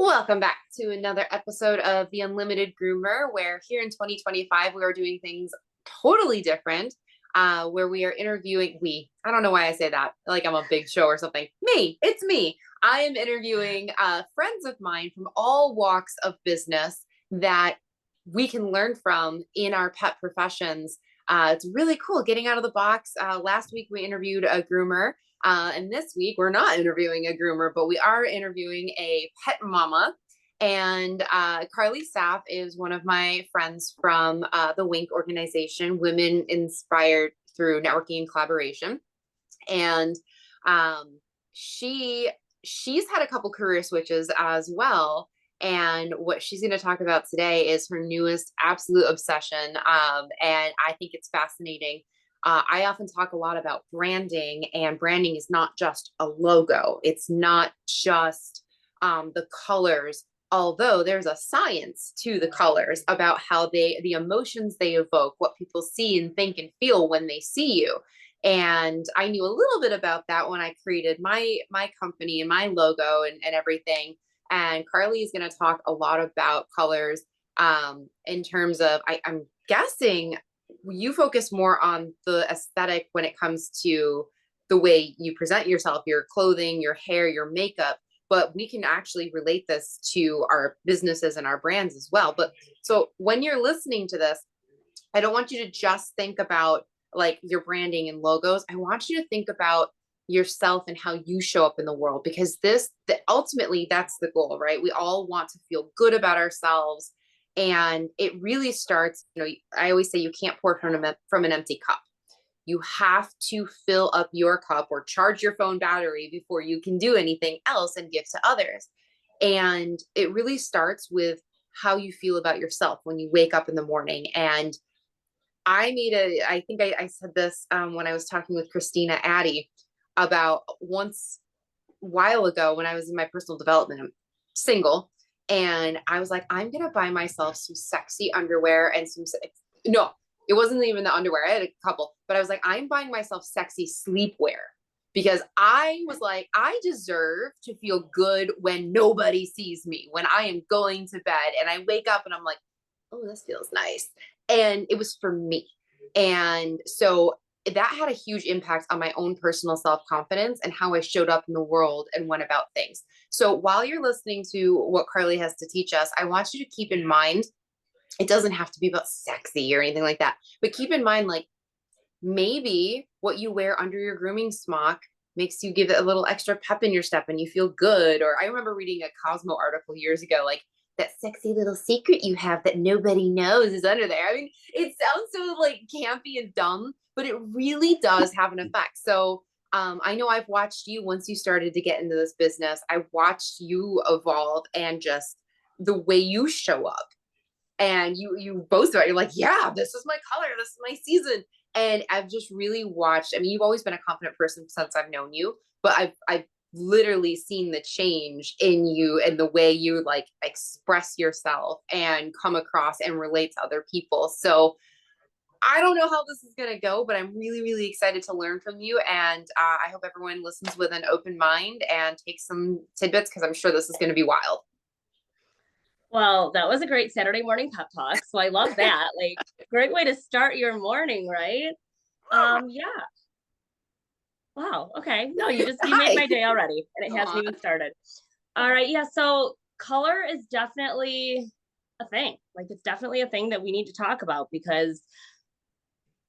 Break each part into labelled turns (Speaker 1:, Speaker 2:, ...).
Speaker 1: Welcome back to another episode of the Unlimited Groomer, where here in 2025, we are doing things totally different, where we are interviewing, I don't know why I say that, like I'm a big show or something. It's me. I am interviewing friends of mine from all walks of business that we can learn from in our pet professions. It's really cool getting out of the box. Last week, we interviewed a groomer. And this week, we're not interviewing a groomer, but we are interviewing a pet mama. And Karli Saph is one of my friends from the WINC organization, Women Inspired Through Networking and Collaboration. And um, she's had a couple career switches as well. And what she's going to talk about today is her newest absolute obsession. And I think it's fascinating. I often talk a lot about branding, and branding is not just a logo. It's not just the colors, although there's a science to the colors about how the emotions they evoke, what people see and think and feel when they see you. And I knew a little bit about that when I created my company and my logo and everything. And Karli is going to talk a lot about colors in terms of, I'm guessing you focus more on the aesthetic when it comes to the way you present yourself, your clothing, your hair, your makeup, but we can actually relate this to our businesses and our brands as well. But so when you're listening to this, I don't want you to just think about like your branding and logos. I want you to think about yourself and how you show up in the world, because ultimately that's the goal, right? We all want to feel good about ourselves. And it really starts, I always say you can't pour from an empty cup. You have to fill up your cup or charge your phone battery before you can do anything else and give to others. And it really starts with how you feel about yourself when you wake up in the morning. And I think I said this when I was talking with Christina Addy about once a while ago when I was in my personal development, I'm single. And I was like, I'm going to buy myself some sexy underwear and no, it wasn't even the underwear. I had a couple, but I was like, I'm buying myself sexy sleepwear because I was like, I deserve to feel good when nobody sees me, when I am going to bed and I wake up and I'm like, oh, this feels nice. And it was for me. And so that had a huge impact on my own personal self-confidence and how I showed up in the world and went about things. So while you're listening to what Karli has to teach us, I want you to keep in mind, it doesn't have to be about sexy or anything like that, but keep in mind, like maybe what you wear under your grooming smock makes you give it a little extra pep in your step and you feel good. Or I remember reading a Cosmo article years ago, like that sexy little secret you have that nobody knows is under there. I mean, it sounds so like campy and dumb, but it really does have an effect. So I know I've watched you once you started to get into this business. I watched you evolve and just the way you show up. And you boast about it. You're like, yeah, this is my color. This is my season. And I've just really watched. I mean, you've always been a confident person since I've known you, but I've literally seen the change in you and the way you like express yourself and come across and relate to other people. So I don't know how this is going to go, but I'm really, really excited to learn from you. And I hope everyone listens with an open mind and takes some tidbits because I'm sure this is going to be wild.
Speaker 2: Well, that was a great Saturday morning pep talk. So I love that. Like, great way to start your morning, right? Yeah. Wow. Okay. No, you made my day already, and it hasn't even started. All right. Yeah. So color is definitely a thing. Like, it's definitely a thing that we need to talk about because,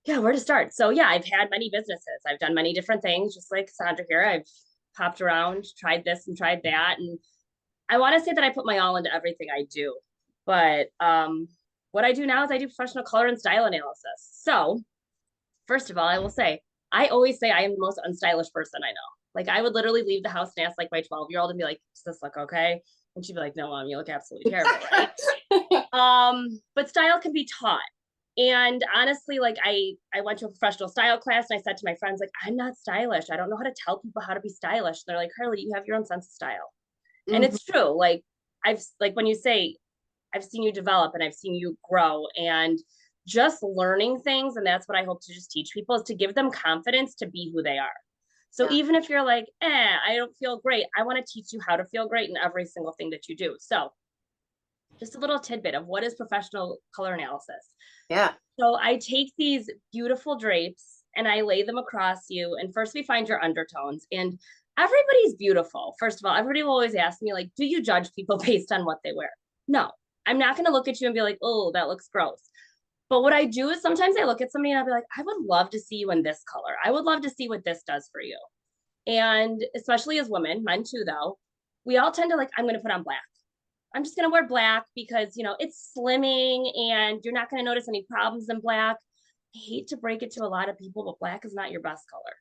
Speaker 2: yeah, where to start? So yeah, I've had many businesses. I've done many different things, just like Sandra here. I've popped around, tried this and tried that, and I want to say that I put my all into everything I do, but what I do now is I do professional color and style analysis. So first of all, I will say, I always say I am the most unstylish person I know. Like I would literally leave the house and ask like my 12-year-old and be like, does this look okay? And she'd be like, no, mom, you look absolutely terrible, right? But style can be taught. And honestly, like I went to a professional style class and I said to my friends, like, I'm not stylish. I don't know how to tell people how to be stylish. And they're like, Karli, you have your own sense of style. And it's true. Like when you say, I've seen you develop and I've seen you grow and just learning things. And that's what I hope to just teach people is to give them confidence to be who they are. So
Speaker 1: Yeah.
Speaker 2: even if you're like, I don't feel great, I want to teach you how to feel great in every single thing that you do. So just a little tidbit of what is professional color analysis.
Speaker 1: Yeah.
Speaker 2: So I take these beautiful drapes and I lay them across you. And first we find your undertones. And everybody's beautiful. First of all, everybody will always ask me, like, do you judge people based on what they wear? No, I'm not going to look at you and be like, oh, that looks gross. But what I do is sometimes I look at somebody and I'll be like, I would love to see you in this color. I would love to see what this does for you. And especially as women, men too, though, we all tend to like, I'm going to put on black. I'm just going to wear black because, you know, it's slimming and you're not going to notice any problems in black. I hate to break it to a lot of people, but black is not your best color.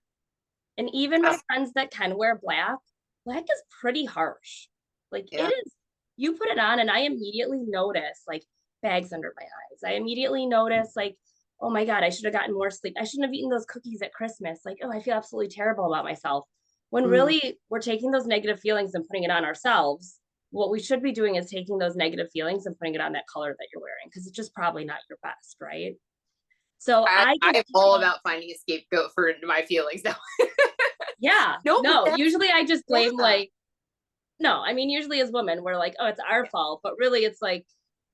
Speaker 2: And even my friends that can wear black, black is pretty harsh. Like
Speaker 1: Yeah.
Speaker 2: it is, you put it on and I immediately notice like bags under my eyes. I immediately notice like, oh my God, I should have gotten more sleep. I shouldn't have eaten those cookies at Christmas. Like, oh, I feel absolutely terrible about myself. When really we're taking those negative feelings and putting it on ourselves. What we should be doing is taking those negative feelings and putting it on that color that you're wearing because it's just probably not your best, right? So I
Speaker 1: I'm all about finding a scapegoat for my feelings now.
Speaker 2: yeah, no, usually I just blame like, no, I mean, usually as women, we're like, oh, it's our fault. But really it's like,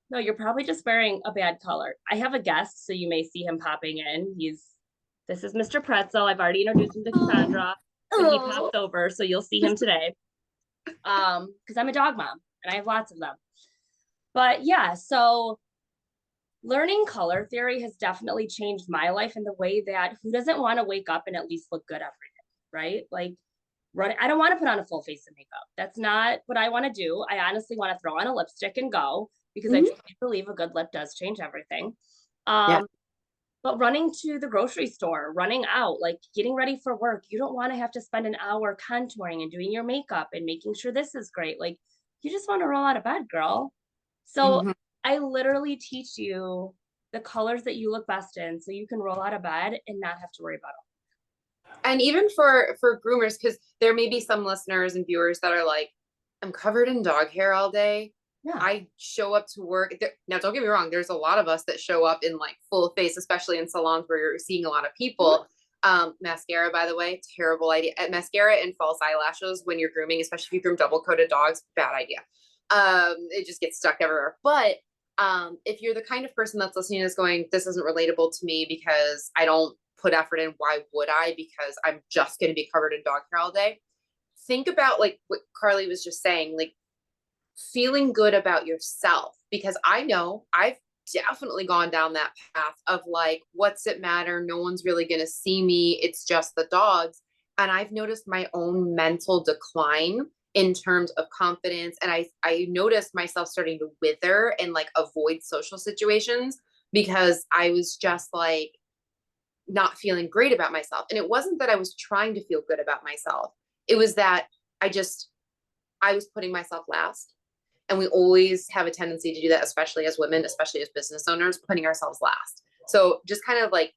Speaker 2: no, you're probably just wearing a bad color. I have a guest, so you may see him popping in. This is Mr. Pretzel. I've already introduced him to Cassandra, but he popped over, so you'll see him today. Because I'm a dog mom and I have lots of them. But yeah, so learning color theory has definitely changed my life in the way that who doesn't want to wake up and at least look good every day, right? Like I don't want to put on a full face of makeup. That's not what I want to do. I honestly want to throw on a lipstick and go because I truly believe a good lip does change everything.
Speaker 1: Yeah.
Speaker 2: But running to the grocery store, running out, like getting ready for work, you don't want to have to spend an hour contouring and doing your makeup and making sure this is great. Like you just want to roll out of bed, girl. So I literally teach you the colors that you look best in so you can roll out of bed and not have to worry about them.
Speaker 1: And even for groomers, because there may be some listeners and viewers that are like, I'm covered in dog hair all day.
Speaker 2: Yeah.
Speaker 1: I show up to work. Now, don't get me wrong. There's a lot of us that show up in like full face, especially in salons where you're seeing a lot of people. Mascara, by the way, terrible idea. Mascara and false eyelashes when you're grooming, especially if you groom double coated dogs, bad idea. It just gets stuck everywhere. But if you're the kind of person that's listening to this going, this isn't relatable to me because I don't put effort in, why would I? Because I'm just going to be covered in dog hair all day. Think about like what Karli was just saying, like feeling good about yourself, because I know I've definitely gone down that path of like, what's it matter? No one's really going to see me. It's just the dogs. And I've noticed my own mental decline in terms of confidence. And I noticed myself starting to wither and like avoid social situations because I was just like not feeling great about myself. And it wasn't that I was trying to feel good about myself. It was that I was putting myself last. And we always have a tendency to do that, especially as women, especially as business owners, putting ourselves last. So just kind of like,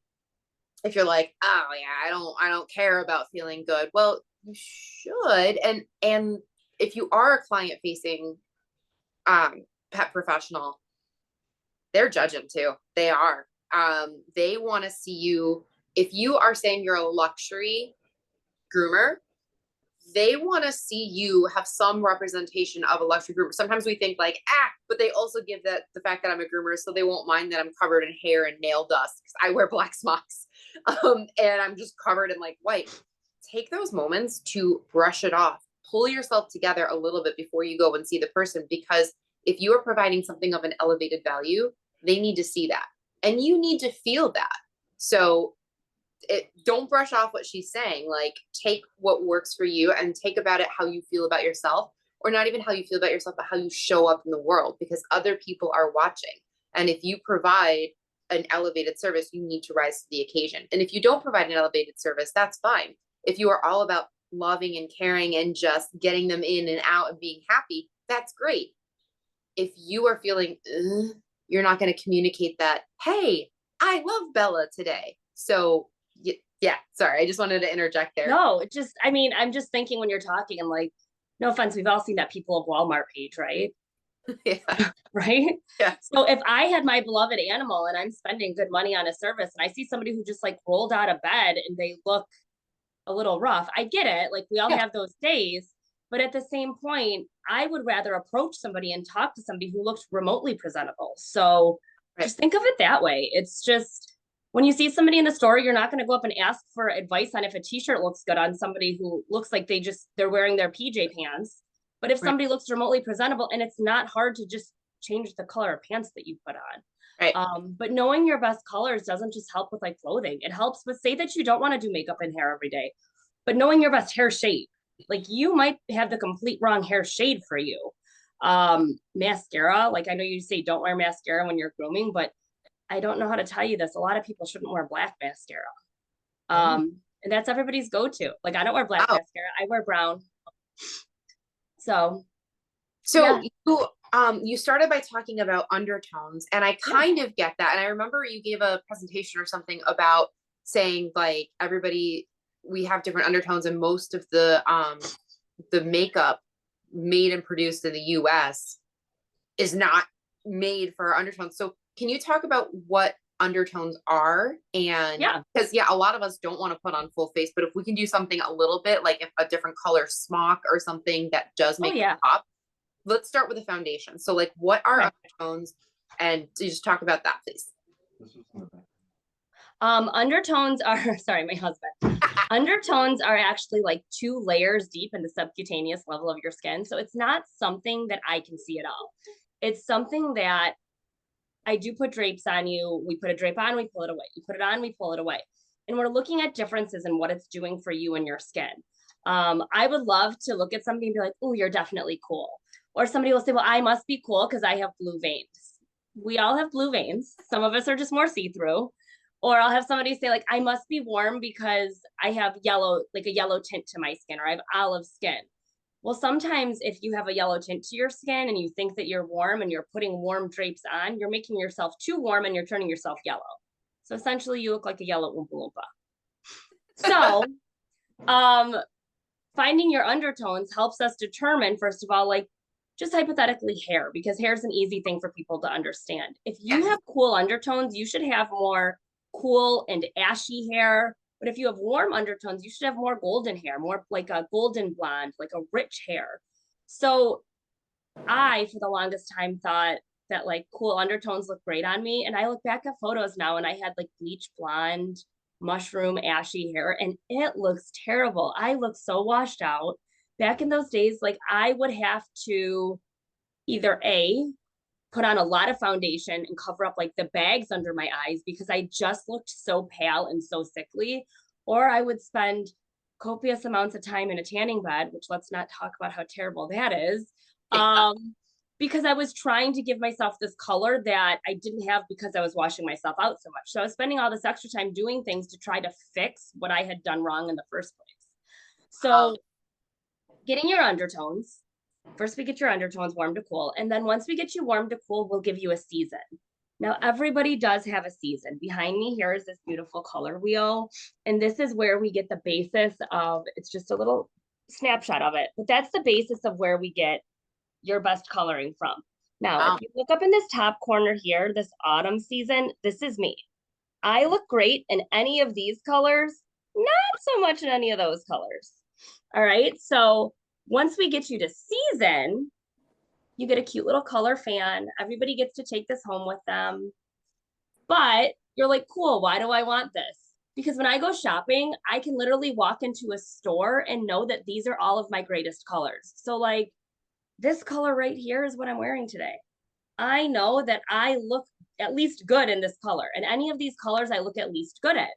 Speaker 1: if you're like, oh yeah, I don't care about feeling good. Well, you should. And if you are a client facing pet professional, they're judging too. They are. They want to see you. If you are saying you're a luxury groomer, they want to see you have some representation of a luxury groomer. Sometimes we think like, but they also give that the fact that I'm a groomer, so they won't mind that I'm covered in hair and nail dust because I wear black smocks. And I'm just covered in like white. Take those moments to brush it off. Pull yourself together a little bit before you go and see the person, because if you are providing something of an elevated value, they need to see that. And you need to feel that. So don't brush off what she's saying. Like, take what works for you and take about it how you feel about yourself, or not even how you feel about yourself, but how you show up in the world, because other people are watching. And if you provide an elevated service, you need to rise to the occasion. And if you don't provide an elevated service, that's fine. If you are all about loving and caring and just getting them in and out and being happy, that's great. If you are feeling, you're not going to communicate that, hey, I love Bella today. So yeah, sorry, I just wanted to interject there.
Speaker 2: No, I'm just thinking when you're talking, and like, no offense, we've all seen that People of Walmart page, right?
Speaker 1: Yeah.
Speaker 2: Right?
Speaker 1: Yeah.
Speaker 2: So if I had my beloved animal and I'm spending good money on a service and I see somebody who just like rolled out of bed and they look a little rough. I get it. Like we all
Speaker 1: Yeah.
Speaker 2: have those days, but at the same point, I would rather approach somebody and talk to somebody who looks remotely presentable. So
Speaker 1: Right.
Speaker 2: just think of it that way. It's just when you see somebody in the store, you're not going to go up and ask for advice on if a t-shirt looks good on somebody who looks like they're wearing their PJ pants. But if
Speaker 1: Right.
Speaker 2: somebody looks remotely presentable, and it's not hard to just change the color of pants that you put on.
Speaker 1: Right.
Speaker 2: But knowing your best colors doesn't just help with like clothing. It helps with, say that you don't want to do makeup and hair every day, but knowing your best hair shade, like you might have the complete wrong hair shade for you. Mascara, like I know you say don't wear mascara when you're grooming, but I don't know how to tell you this. A lot of people shouldn't wear black mascara.
Speaker 1: Oh.
Speaker 2: And that's everybody's go-to. Like I don't wear black
Speaker 1: Wow.
Speaker 2: mascara. I wear brown. So
Speaker 1: So
Speaker 2: yeah.
Speaker 1: you started by talking about undertones, and I
Speaker 2: Yeah.
Speaker 1: kind of get that. And I remember you gave a presentation or something about saying like everybody, we have different undertones, and most of the makeup made and produced in the US is not made for undertones. So can you talk about what undertones are? And
Speaker 2: Yeah.
Speaker 1: because a lot of us don't want to put on full face, but if we can do something a little bit like if a different color smock or something that does
Speaker 2: Oh
Speaker 1: make it
Speaker 2: yeah.
Speaker 1: pop. Let's start with the foundation. So like what are
Speaker 2: Okay.
Speaker 1: undertones, and you just talk about that, please.
Speaker 2: Undertones are sorry, my husband. Undertones are actually like 2 layers deep in the subcutaneous level of your skin. So it's not something that I can see at all. It's something that I do put drapes on you. We put a drape on, we pull it away. You put it on, we pull it away. And we're looking at differences in what it's doing for you and your skin. I would love to look at somebody and be like, oh, you're definitely cool. Or somebody will say, well, I must be cool because I have blue veins. We all have blue veins. Some of us are just more see-through. Or I'll have somebody say, like, I must be warm because I have yellow, like a yellow tint to my skin, or I have olive skin. Well, sometimes if you have a yellow tint to your skin and you think that you're warm and you're putting warm drapes on, you're making yourself too warm and you're turning yourself yellow. So essentially you look like a yellow Oompa Loompa. So finding your undertones helps us determine, first of all, like just hypothetically hair, because hair is an easy thing for people to understand. If you
Speaker 1: Yes.
Speaker 2: have cool undertones, you should have more cool and ashy hair. But if you have warm undertones, you should have more golden hair, more like a golden blonde, like a rich hair. So I, for the longest time, thought that like cool undertones look great on me. And I look back at photos now and I had like bleach blonde, mushroom, ashy hair, and it looks terrible. I look so washed out. Back in those days, like I would have to either put on a lot of foundation and cover up like the bags under my eyes because I just looked so pale and so sickly, or I would spend copious amounts of time in a tanning bed, which let's not talk about how terrible that is. Because I was trying to give myself this color that I didn't have because I was washing myself out so much. So I was spending all this extra time doing things to try to fix what I had done wrong in the first place. So getting your undertones, first we get your undertones warm to cool. And then once we get you warm to cool, we'll give you a season. Now, everybody does have a season. Behind me here is this beautiful color wheel. And this is where we get the basis of, it's just a little snapshot of it, but that's the basis of where we get your best coloring from. Now, if you look up in this top corner here, this autumn season, this is me. I look great in any of these colors, not so much in any of those colors. All right, so once we get you to season, you get a cute little color fan. Everybody gets to take this home with them. But you're like, cool, why do I want this? Because when I go shopping, I can literally walk into a store and know that these are all of my greatest colors. So like this color right here is what I'm wearing today. I know that I look at least good in this color, and any of these colors I look at least good at.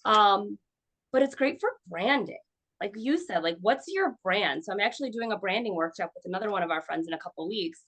Speaker 2: But it's great for branding. Like you said, like what's your brand? So I'm actually doing a branding workshop with another one of our friends in a couple of weeks.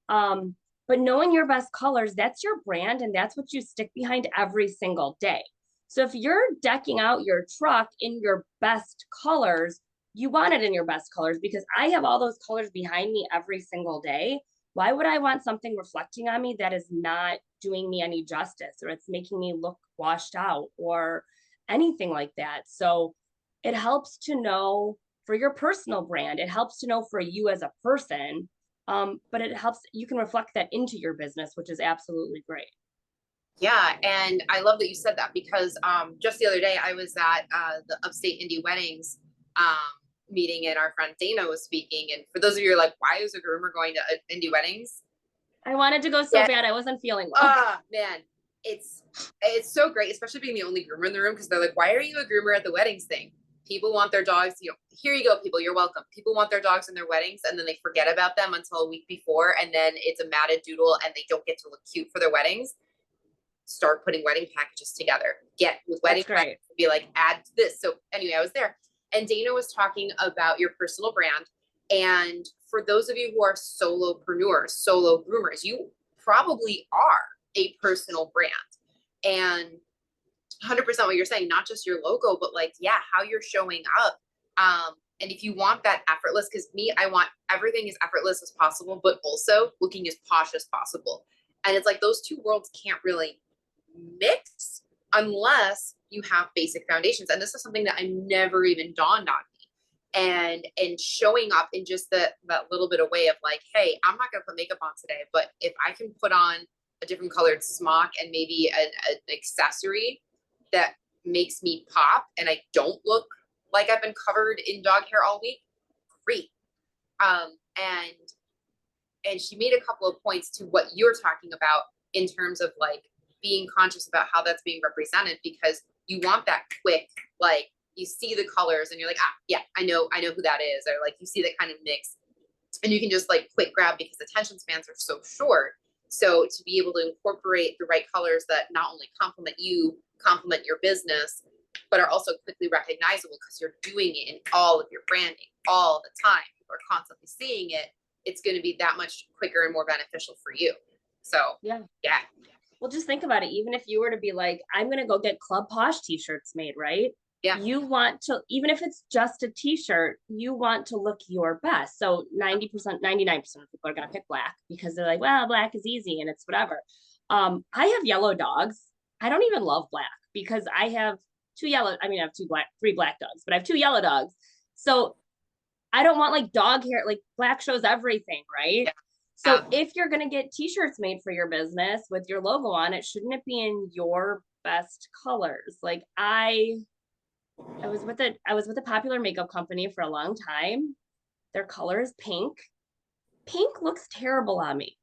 Speaker 2: But knowing your best colors, that's your brand, and that's what you stick behind every single day. So if you're decking out your truck in your best colors, you want it in your best colors, because I have all those colors behind me every single day. Why would I want something reflecting on me that is not doing me any justice, or it's making me look washed out or anything like that? So it helps to know for your personal brand. It helps to know for you as a person. But it helps, you can reflect that into your business, which is absolutely great.
Speaker 1: Yeah, and I love that you said that because just the other day I was at the Upstate Indie Weddings um meeting, and our friend Dana was speaking. And for those of you who are like, why is a groomer going to indie weddings?
Speaker 2: I wanted to go so
Speaker 1: Yeah.
Speaker 2: bad. I wasn't feeling well.
Speaker 1: Man, it's it's so great, especially being the only groomer in the room, because they're like, why are you a groomer at the weddings thing? People want their dogs, here you go, people, you're welcome. People want their dogs in their weddings, and then they forget about them until a week before, and then it's a matted doodle and they don't get to look cute for their weddings. Start putting wedding packages together. Get with wedding packages, be like, add this. So anyway, I was there, and Dana was talking about your personal brand. And for those of you who are solopreneurs, solo groomers, you probably are a personal brand. And 100% what you're saying, not just your logo, but like, yeah, how you're showing up. And if you want that effortless, because me, I want everything as effortless as possible, but also looking as posh as possible. And it's like those two worlds can't really mix unless you have basic foundations. And this is something that I never even dawned on me. And showing up in just that little bit of way of like, hey, I'm not going to put makeup on today, but if I can put on a different colored smock and maybe an accessory that makes me pop and I don't look like I've been covered in dog hair all week, great. And she made a couple of points to what you're talking about in terms of like being conscious about how that's being represented, because you want that quick, like you see the colors and you're like, yeah, I know who that is. Or like you see that kind of mix and you can just like quick grab, because attention spans are so short. So to be able to incorporate the right colors that not only complement you, complement your business, but are also quickly recognizable because you're doing it in all of your branding all the time. People are constantly seeing it. It's going to be that much quicker and more beneficial for you. So
Speaker 2: Yeah.
Speaker 1: Yeah.
Speaker 2: Well, just think about it. Even if you were to be like, I'm going to go get Club Posh t-shirts made, right?
Speaker 1: Yeah.
Speaker 2: You want to, even if it's just a t-shirt, you want to look your best. So 90%, 99% of people are going to pick black because they're like, well, black is easy and it's whatever. I have yellow dogs. I don't even love black because I have three black dogs, but I have two yellow dogs. So I don't want like dog hair, like black shows everything, right?
Speaker 1: Yeah.
Speaker 2: So if you're going to get t-shirts made for your business with your logo on it, shouldn't it be in your best colors? Like I was with a popular makeup company for a long time. Their color is pink. Pink looks terrible on me,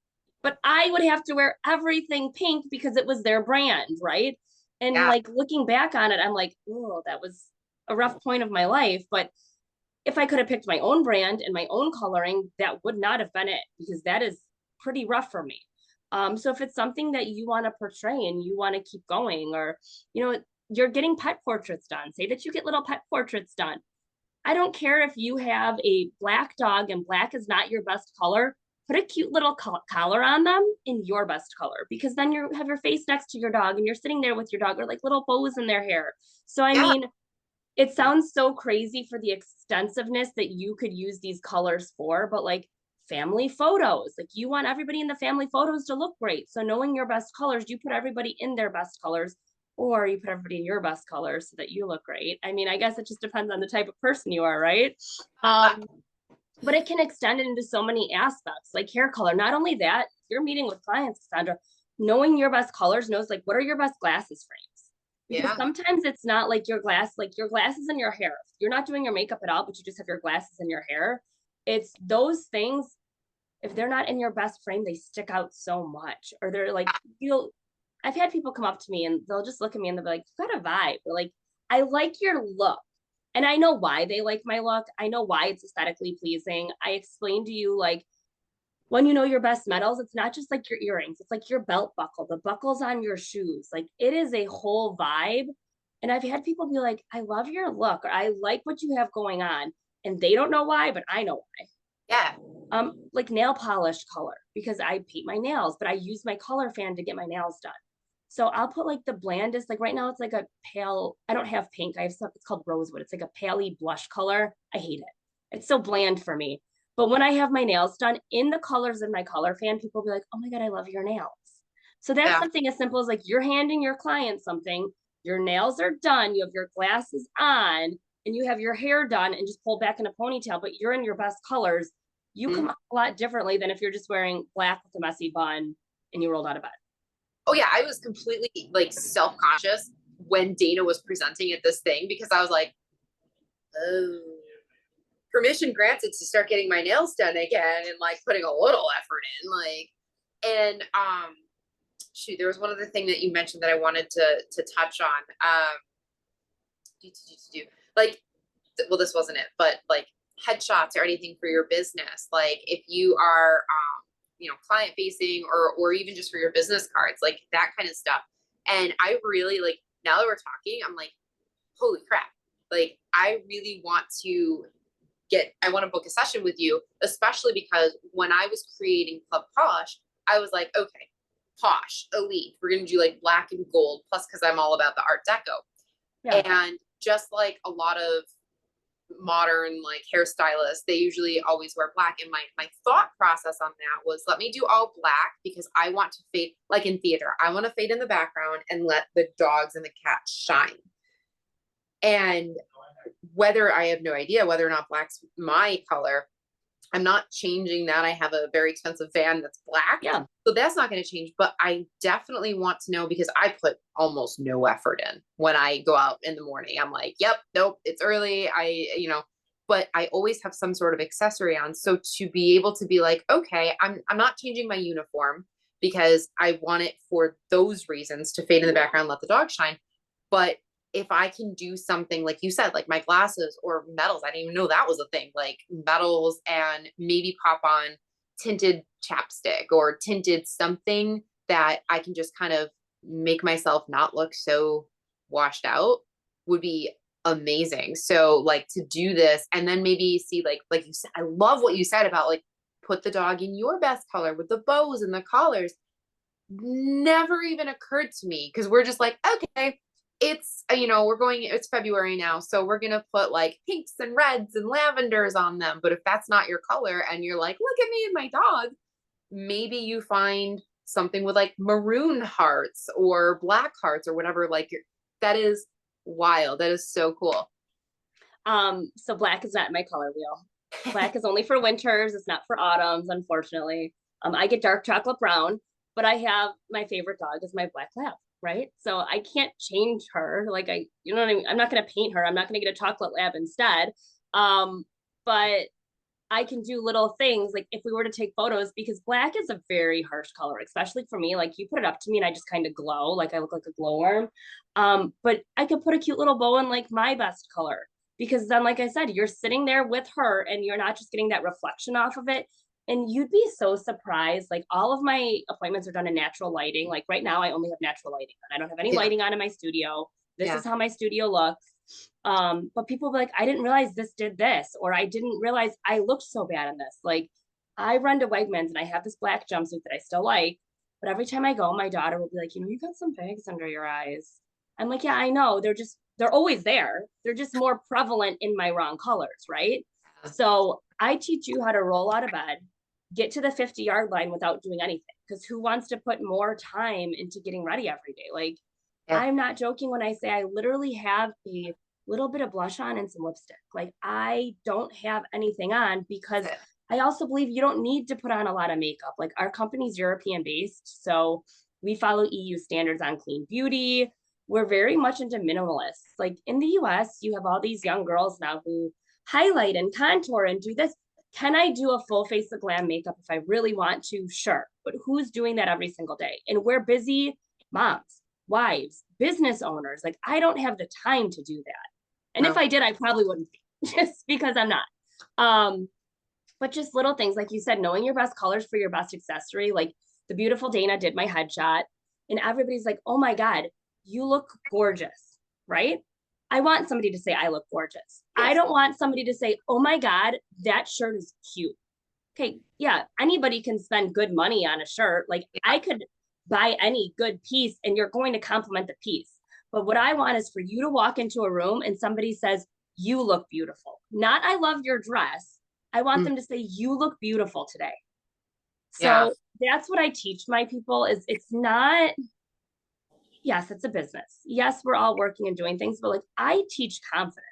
Speaker 2: but I would have to wear everything pink because it was their brand, right? And like looking back on it, I'm like, oh, that was a rough point of my life. But if I could have picked my own brand and my own coloring, that would not have been it, because that is pretty rough for me. So if it's something that you want to portray and you want to keep going, or, you're getting pet portraits done, say that you get little pet portraits done. I don't care if you have a black dog and black is not your best color, put a cute little collar on them in your best color, because then you have your face next to your dog and you're sitting there with your dog, or like little bows in their hair. So, I mean, it sounds so crazy for the extensiveness that you could use these colors for, but like family photos, like you want everybody in the family photos to look great. So knowing your best colors, you put everybody in their best colors, or you put everybody in your best colors so that you look great. I mean, I guess it just depends on the type of person you are, right? But it can extend into so many aspects, like hair color. Not only that, you're meeting with clients, Sandra, knowing your best colors knows like, what are your best glasses frames? Because sometimes it's not like your glasses in your hair. You're not doing your makeup at all, but you just have your glasses in your hair. It's those things. If they're not in your best frame, they stick out so much. Or they're like, I've had people come up to me and they'll just look at me and they'll be like, you got a vibe. Or like, I like your look. And I know why they like my look. I know why it's aesthetically pleasing. I explained to you, like, when you know your best metals, it's not just like your earrings, it's like your belt buckle, the buckles on your shoes. Like it is a whole vibe. And I've had people be like, I love your look, or I like what you have going on. And they don't know why, but I know why.
Speaker 1: Yeah.
Speaker 2: Like nail polish color, because I paint my nails, but I use my color fan to get my nails done. So I'll put like the blandest, like right now it's like a pale, I don't have pink. I have something, it's called rosewood. It's like a paley blush color. I hate it. It's so bland for me. But when I have my nails done in the colors of my color fan, people will be like, oh my God, I love your nails. So that's something as simple as like you're handing your client something, your nails are done, you have your glasses on, and you have your hair done and just pulled back in a ponytail, but you're in your best colors. You come out a lot differently than if you're just wearing black with a messy bun and you rolled out of bed.
Speaker 1: Oh yeah, I was completely like self-conscious when Dana was presenting at this thing because I was like, oh, permission granted to start getting my nails done again and like putting a little effort in, like, and shoot, there was one other thing that you mentioned that I wanted to touch on. Like, well, this wasn't it, but like headshots or anything for your business, like if you are client facing or even just for your business cards, like that kind of stuff. And I really like, now that we're talking, I'm like, holy crap, like I really want to I want to book a session with you, especially because when I was creating Club Posh, I was like, okay, posh, elite, we're going to do like black and gold, plus because I'm all about the art deco. Yeah. And just like a lot of modern like hairstylists, they usually always wear black. And my thought process on that was, let me do all black because I want to fade, like in theater, I want to fade in the background and let the dogs and the cats shine. And whether, I have no idea whether or not black's my color, I'm not changing that. I have a very expensive van that's black. Yeah. So that's not going to change. But I definitely want to know, because I put almost no effort in when I go out in the morning. I'm like, yep, nope, it's early. But I always have some sort of accessory on. So to be able to be like, okay, I'm not changing my uniform because I want it for those reasons, to fade in the background, let the dog shine. But if I can do something like you said, like my glasses or metals, I didn't even know that was a thing, like metals, and maybe pop on tinted chapstick or tinted something that I can just kind of make myself not look so washed out, would be amazing. So like to do this and then maybe see like you said, I love what you said about like put the dog in your best color with the bows and the collars. Never even occurred to me, because we're just like, okay, it's it's February now, so we're gonna put like pinks and reds and lavenders on them. But if that's not your color and you're like, look at me and my dog, maybe you find something with like maroon hearts or black hearts or whatever. Like that is wild. That is so cool.
Speaker 2: So black is not my color wheel. Black is only for winters. It's not for autumns, unfortunately. I get dark chocolate brown, but I have, my favorite dog is my black lab. Right. So I can't change her. Like you know what I mean? I'm not going to paint her. I'm not going to get a chocolate lab instead. But I can do little things like if we were to take photos, because black is a very harsh color, especially for me. Like you put it up to me and I just kind of glow, like I look like a glowworm. But I could put a cute little bow in like my best color, because then, like I said, you're sitting there with her and you're not just getting that reflection off of it. And you'd be so surprised. Like all of my appointments are done in natural lighting. Like right now I only have natural lighting on. I don't have any lighting on in my studio. This is how my studio looks. But people be like, I didn't realize this did this, or I didn't realize I looked so bad in this. Like I run to Wegmans and I have this black jumpsuit that I still like, but every time I go, my daughter will be like, you got some bags under your eyes. I'm like, yeah, I know. They're always there. They're just more prevalent in my wrong colors, right? So I teach you how to roll out of bed, get to the 50-yard line without doing anything. Because who wants to put more time into getting ready every day? Like, I'm not joking when I say I literally have a little bit of blush on and some lipstick. Like, I don't have anything on, because I also believe you don't need to put on a lot of makeup. Like, our company's European based, so we follow EU standards on clean beauty. We're very much into minimalists. Like in the US, you have all these young girls now who highlight and contour and do this. Can I do a full face of glam makeup if I really want to? Sure. But who's doing that every single day? And we're busy moms, wives, business owners. Like I don't have the time to do that. And if I did, I probably wouldn't be, just because I'm not. But just little things, like you said, knowing your best colors for your best accessory. Like the beautiful Dana did my headshot and everybody's like, oh my God, you look gorgeous, right? I want somebody to say I look gorgeous. Yes. I don't want somebody to say, oh my God, that shirt is cute. Okay, yeah, anybody can spend good money on a shirt. Like I could buy any good piece and you're going to compliment the piece. But what I want is for you to walk into a room and somebody says, you look beautiful. Not I love your dress. I want them to say, you look beautiful today. So that's what I teach my people is it's not, yes, it's a business. Yes, we're all working and doing things, but like I teach confidence.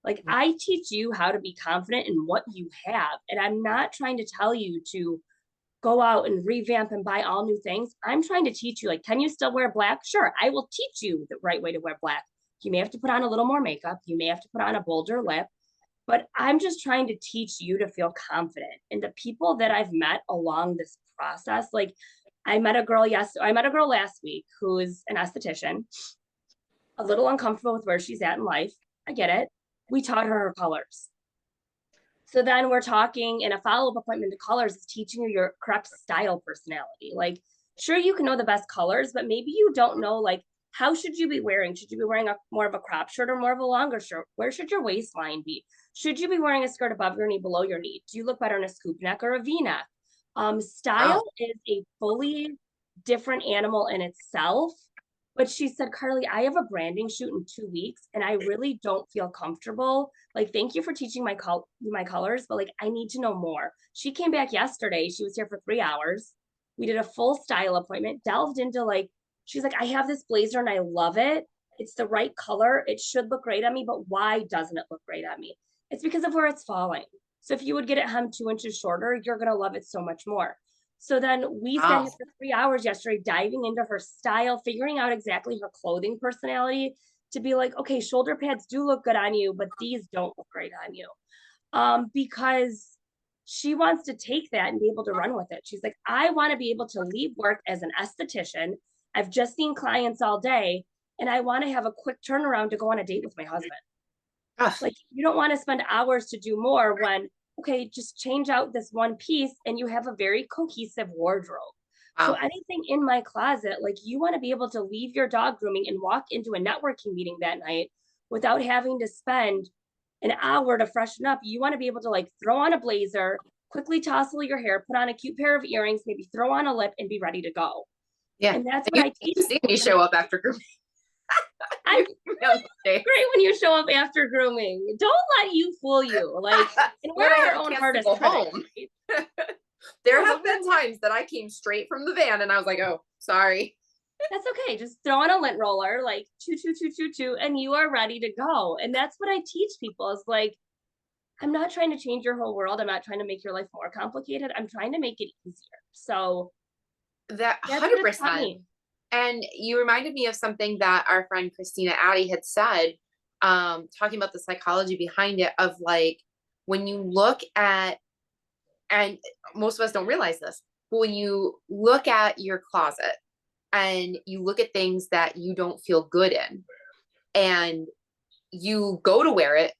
Speaker 2: Like I teach you how to be confident in what you have. And I'm not trying to tell you to go out and revamp and buy all new things. I'm trying to teach you, like, can you still wear black? Sure, I will teach you the right way to wear black. You may have to put on a little more makeup. You may have to put on a bolder lip, but I'm just trying to teach you to feel confident. And the people that I've met along this process, like I met a girl last week who is an esthetician, a little uncomfortable with where she's at in life. I get it. We taught her colors. So then we're talking in a follow-up appointment, the colors is teaching you your correct style personality. Like, sure, you can know the best colors, but maybe you don't know, like, how should you be wearing? Should you be wearing more of a crop shirt or more of a longer shirt? Where should your waistline be? Should you be wearing a skirt above your knee, below your knee? Do you look better in a scoop neck or a V-neck? Style is a fully different animal in itself. But she said, Karli, I have a branding shoot in 2 weeks and I really don't feel comfortable. Like, thank you for teaching my colors, but like, I need to know more. She came back yesterday. She was here for 3 hours. We did a full style appointment, delved into like, she's like, I have this blazer and I love it. It's the right color. It should look great on me, but why doesn't it look great on me? It's because of where it's falling. So if you would get it hemmed 2 inches shorter, you're going to love it so much more. So then we sat here for 3 hours yesterday, diving into her style, figuring out exactly her clothing personality to be like, okay, shoulder pads do look good on you, but these don't look great on you. Because she wants to take that and be able to run with it. She's like, I want to be able to leave work as an esthetician. I've just seen clients all day and I want to have a quick turnaround to go on a date with my husband. Like, you don't want to spend hours to do more when, okay, just change out this one piece and you have a very cohesive wardrobe. So anything in my closet, like, you want to be able to leave your dog grooming and walk into a networking meeting that night without having to spend an hour to freshen up. You want to be able to like throw on a blazer, quickly tousle your hair, put on a cute pair of earrings, maybe throw on a lip and be ready to go.
Speaker 1: Yeah.
Speaker 2: And that's what I teach.
Speaker 1: You show up after grooming.
Speaker 2: I great when you show up after grooming. Don't let you fool you. Like, and we're our own hardest home.
Speaker 1: There have been times that I came straight from the van and I was like, oh, sorry.
Speaker 2: That's okay. Just throw on a lint roller, like two, and you are ready to go. And that's what I teach people is like, I'm not trying to change your whole world. I'm not trying to make your life more complicated. I'm trying to make it easier. So
Speaker 1: that 100%. And you reminded me of something that our friend Christina Addy had said, talking about the psychology behind it of like, when you look at, and most of us don't realize this, but when you look at your closet and you look at things that you don't feel good in and you go to wear it,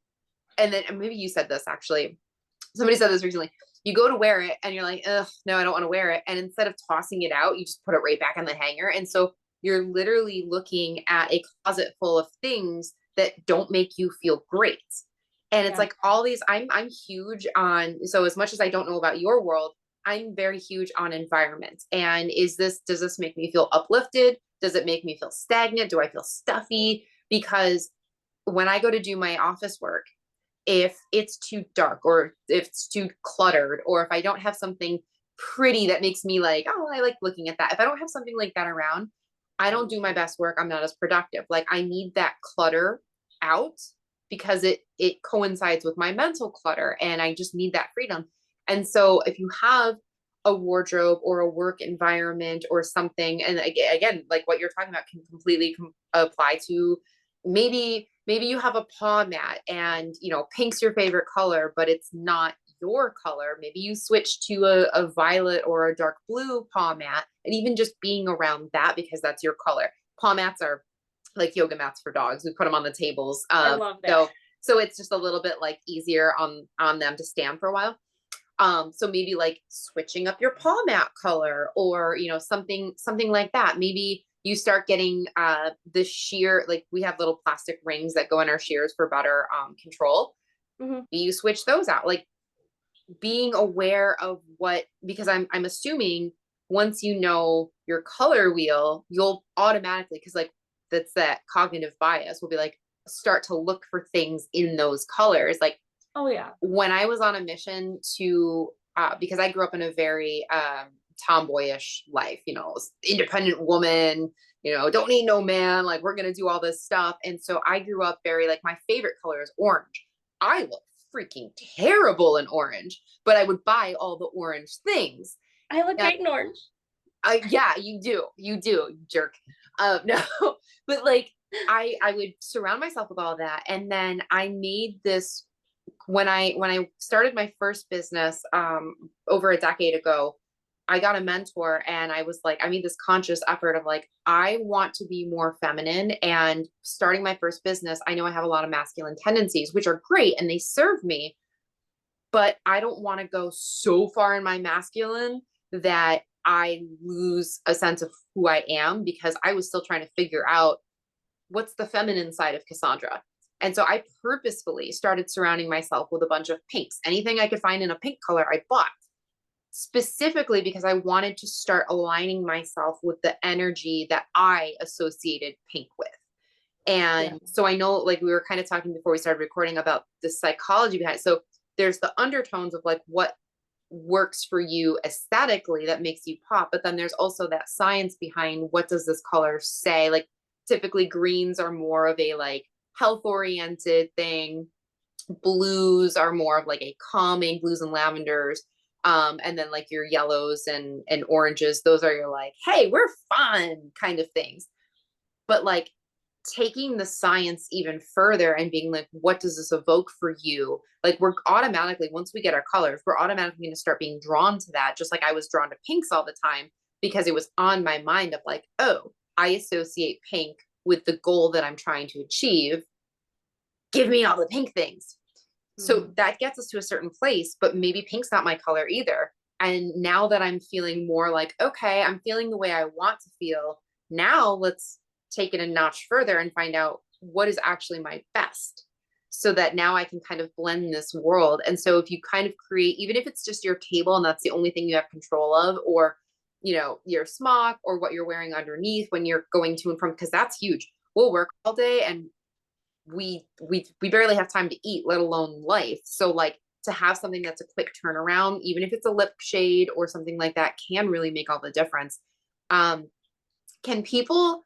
Speaker 1: and then and maybe you said this actually, somebody said this recently, you go to wear it and you're like, ugh, no, I don't want to wear it. And instead of tossing it out, you just put it right back on the hanger. And so you're literally looking at a closet full of things that don't make you feel great. And it's like all these, I'm huge on, so as much as I don't know about your world, I'm very huge on environment. And does this make me feel uplifted? Does it make me feel stagnant? Do I feel stuffy? Because when I go to do my office work, if it's too dark or if it's too cluttered, or if I don't have something pretty that makes me like, oh, I like looking at that. If I don't have something like that around, I don't do my best work. I'm not as productive. Like, I need that clutter out because it coincides with my mental clutter and I just need that freedom. And so if you have a wardrobe or a work environment or something, and again, like what you're talking about can completely apply to maybe you have a paw mat and, you know, pink's your favorite color, but it's not your color. Maybe you switch to a violet or a dark blue paw mat, and even just being around that because that's your color. Paw mats are like yoga mats for dogs. We put them on the tables.
Speaker 2: I love that.
Speaker 1: So it's just a little bit like easier on them to stand for a while. So maybe like switching up your paw mat color, or, you know, something like that. Maybe you start getting the shear, like we have little plastic rings that go in our shears for better control. Mm-hmm. You switch those out, like being aware of what, because I'm assuming once you know your color wheel, you'll automatically, because like that's that cognitive bias, will be like start to look for things in those colors. Like,
Speaker 2: oh yeah,
Speaker 1: when I was on a mission to because I grew up in a very tomboyish life, you know, independent woman, you know, don't need no man, like we're gonna do all this stuff. And so I grew up very like, my favorite color is orange. I look freaking terrible in orange, but I would buy all the orange things.
Speaker 2: I look
Speaker 1: Yeah.
Speaker 2: great in orange.
Speaker 1: Yeah, you do. You do, you jerk. No, but like I would surround myself with all that. And then I made this when I started my first business over a decade ago. I got a mentor and I was like, I made this conscious effort of like, I want to be more feminine. And starting my first business, I know I have a lot of masculine tendencies, which are great and they serve me, but I don't want to go so far in my masculine that I lose a sense of who I am, because I was still trying to figure out what's the feminine side of Cassandra. And so I purposefully started surrounding myself with a bunch of pinks. Anything I could find in a pink color, I bought, specifically because I wanted to start aligning myself with the energy that I associated pink with. And so I know, like we were kind of talking before we started recording about the psychology behind it. So there's the undertones of like what works for you aesthetically that makes you pop, but then there's also that science behind what does this color say. Like typically greens are more of a like health oriented thing. Blues are more of like a calming, blues and lavenders. And then like your yellows and oranges, those are your like, hey, we're fun kind of things. But like taking the science even further and being like, what does this evoke for you? Like we're automatically, once we get our colors, we're automatically going to start being drawn to that. Just like I was drawn to pinks all the time because it was on my mind of like, oh, I associate pink with the goal that I'm trying to achieve. Give me all the pink things. So that gets us to a certain place, but maybe pink's not my color either. And now that I'm feeling more like, okay, I'm feeling the way I want to feel. Now let's take it a notch further and find out what is actually my best, so that now I can kind of blend this world. And so if you kind of create, even if it's just your table and that's the only thing you have control of, or, you know, your smock or what you're wearing underneath when you're going to and from, because that's huge. We'll work all day and we barely have time to eat, let alone life. So like to have something that's a quick turnaround, even if it's a lip shade or something like that, can really make all the difference. Can people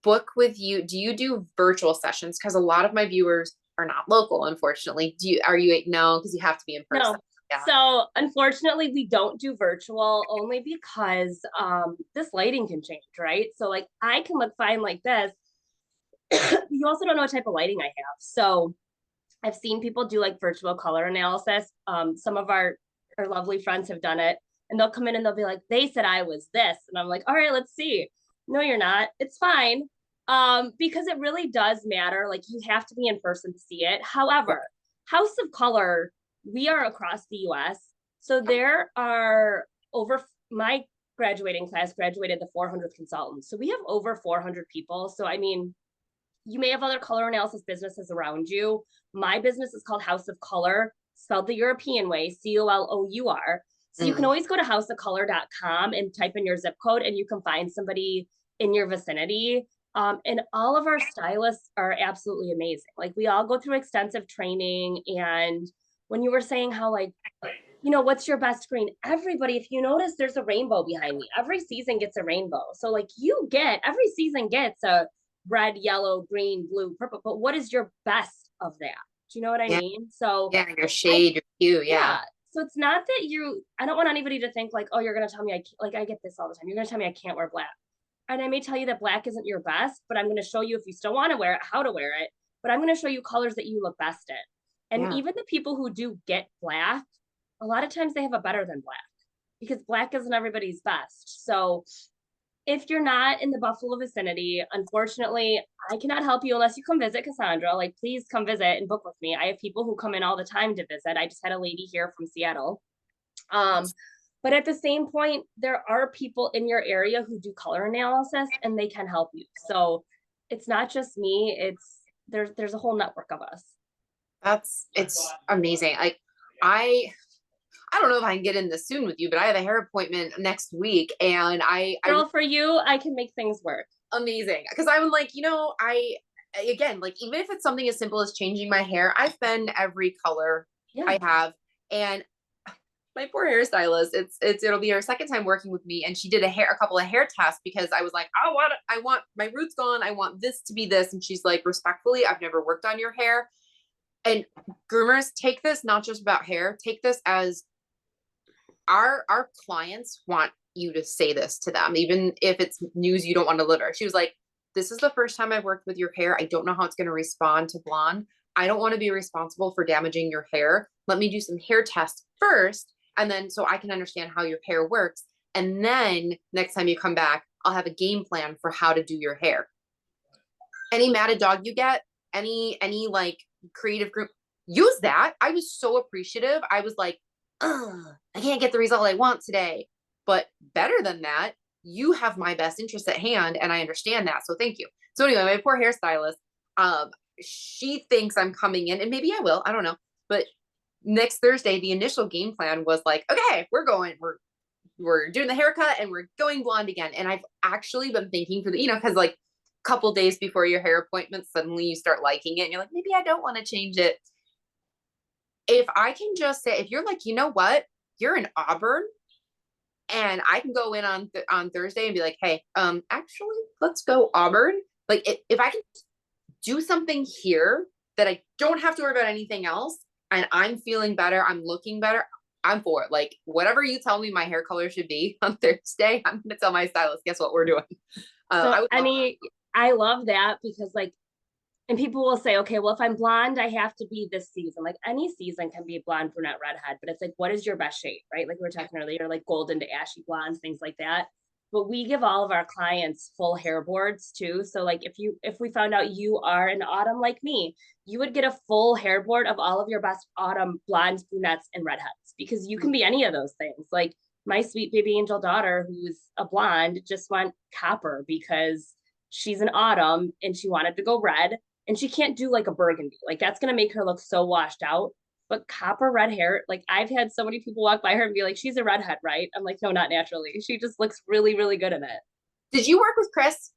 Speaker 1: book with you? Do you do virtual sessions? Because a lot of my viewers are not local, unfortunately. Are you? No, because you have to be in person.
Speaker 2: No.
Speaker 1: Yeah.
Speaker 2: So unfortunately, we don't do virtual only because this lighting can change, right? So like I can look fine like this. You also don't know what type of lighting I have. So I've seen people do like virtual color analysis. Some of our lovely friends have done it, and they'll come in and they'll be like, they said I was this. And I'm like, all right, let's see. No, you're not. It's fine. Because it really does matter. Like you have to be in person to see it. However, House of Color, we are across the US. So there are over, my graduating class graduated the 400th consultants. So we have over 400 people. So I mean, you may have other color analysis businesses around you. My business is called House of Color, spelled the European way, COLOUR. So you can always go to houseofcolor.com and type in your zip code and you can find somebody in your vicinity. And all of our stylists are absolutely amazing. Like we all go through extensive training. And when you were saying how like, you know, what's your best green? Everybody, if you notice, there's a rainbow behind me. Every season gets a rainbow. So like every season gets a red, yellow, green, blue, purple. But what is your best of that? Do you know what I mean? So
Speaker 1: yeah, your shade, your hue, yeah.
Speaker 2: So it's not that I don't want anybody to think like, oh, you're going to tell me I get this all the time. You're going to tell me I can't wear black. And I may tell you that black isn't your best, but I'm going to show you if you still want to wear it, how to wear it. But I'm going to show you colors that you look best in. And even the people who do get black, a lot of times they have a better than black because black isn't everybody's best. So if you're not in the Buffalo vicinity, unfortunately, I cannot help you unless you come visit Cassandra. Like, please come visit and book with me. I have people who come in all the time to visit. I just had a lady here from Seattle. But at the same point, there are people in your area who do color analysis and they can help you. So it's not just me. There's a whole network of us.
Speaker 1: It's amazing. Like I don't know if I can get in this soon with you, but I have a hair appointment next week, and
Speaker 2: Girl, for you, I can make things work.
Speaker 1: Amazing, because I'm like, you know, again, like even if it's something as simple as changing my hair, I've been every color I have, and my poor hairstylist, it'll be her second time working with me, and she did a couple of hair tests because I was like, I want my roots gone, I want this to be this, and she's like, respectfully, I've never worked on your hair. And groomers, take this not just about hair, take this as our clients want you to say this to them, even if it's news you don't want to deliver. She was like, this is the first time I've worked with your hair. I don't know how it's going to respond to blonde. I don't want to be responsible for damaging your hair. Let me do some hair tests first. And then so I can understand how your hair works. And then next time you come back, I'll have a game plan for how to do your hair. Any matted dog you get, any like creative group, use that. I was so appreciative. I was like, I can't get the result I want today. But better than that, you have my best interest at hand, and I understand that. So thank you. So anyway, my poor hairstylist, she thinks I'm coming in, and maybe I will. I don't know. But next Thursday, the initial game plan was like, okay, we're doing the haircut and we're going blonde again. And I've actually been thinking for the, because like a couple days before your hair appointment, suddenly you start liking it and you're like, maybe I don't want to change it. If I can just say, if you're like, you know what, you're in Auburn and I can go in on Thursday and be like, hey, actually let's go Auburn. Like if I can do something here that I don't have to worry about anything else and I'm feeling better, I'm looking better, I'm for it. Like whatever you tell me my hair color should be on Thursday, I'm going to tell my stylist, guess what we're doing.
Speaker 2: I love that because like, and people will say, okay, well, if I'm blonde, I have to be this season. Like any season can be blonde, brunette, redhead, but it's like, what is your best shade, right? Like we were talking earlier, like golden to ashy blondes, things like that. But we give all of our clients full hair boards too. So like if we found out you are an autumn like me, you would get a full hair board of all of your best autumn blondes, brunettes, and redheads, because you can be any of those things. Like my sweet baby angel daughter, who's a blonde, just went copper because she's an autumn and she wanted to go red. And she can't do like a burgundy. Like that's going to make her look so washed out. But copper red hair, like I've had so many people walk by her and be like, she's a redhead, right? I'm like, no, not naturally. She just looks really, really good in it.
Speaker 1: Did you work with Chris?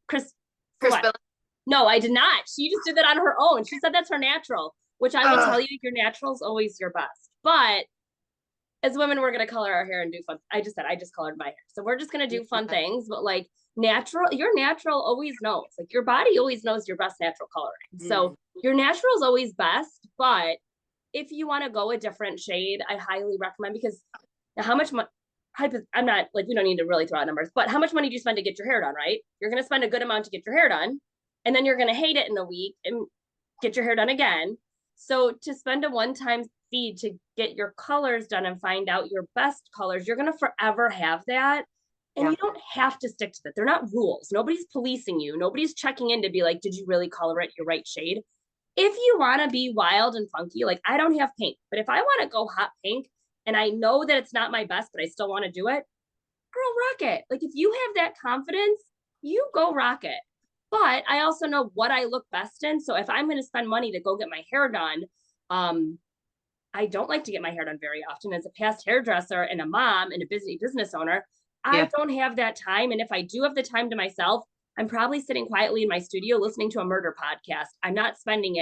Speaker 2: Chris
Speaker 1: Billing?
Speaker 2: No, I did not. She just did that on her own. She said that's her natural, which I will tell you, your natural is always your best. But as women, we're going to color our hair and do fun. I just colored my hair. So we're just going to do fun things. But like your natural always knows. Like your body always knows your best natural coloring. So your natural is always best. But if you want to go a different shade, I highly recommend, because how much money, I'm not like, we don't need to really throw out numbers, but how much money do you spend to get your hair done, right? You're going to spend a good amount to get your hair done. And then you're going to hate it in a week and get your hair done again. So to spend a one-time fee to get your colors done and find out your best colors, you're going to forever have that. And you don't have to stick to that. They're not rules. Nobody's policing you. Nobody's checking in to be like, did you really color it your right shade? If you want to be wild and funky, like I don't have pink, but if I want to go hot pink and I know that it's not my best, but I still want to do it, girl, rock it. Like if you have that confidence, you go rock it. But I also know what I look best in. So if I'm going to spend money to go get my hair done, I don't like to get my hair done very often. As a past hairdresser and a mom and a busy business owner, I don't have that time. And if I do have the time to myself, I'm probably sitting quietly in my studio listening to a murder podcast. I'm not spending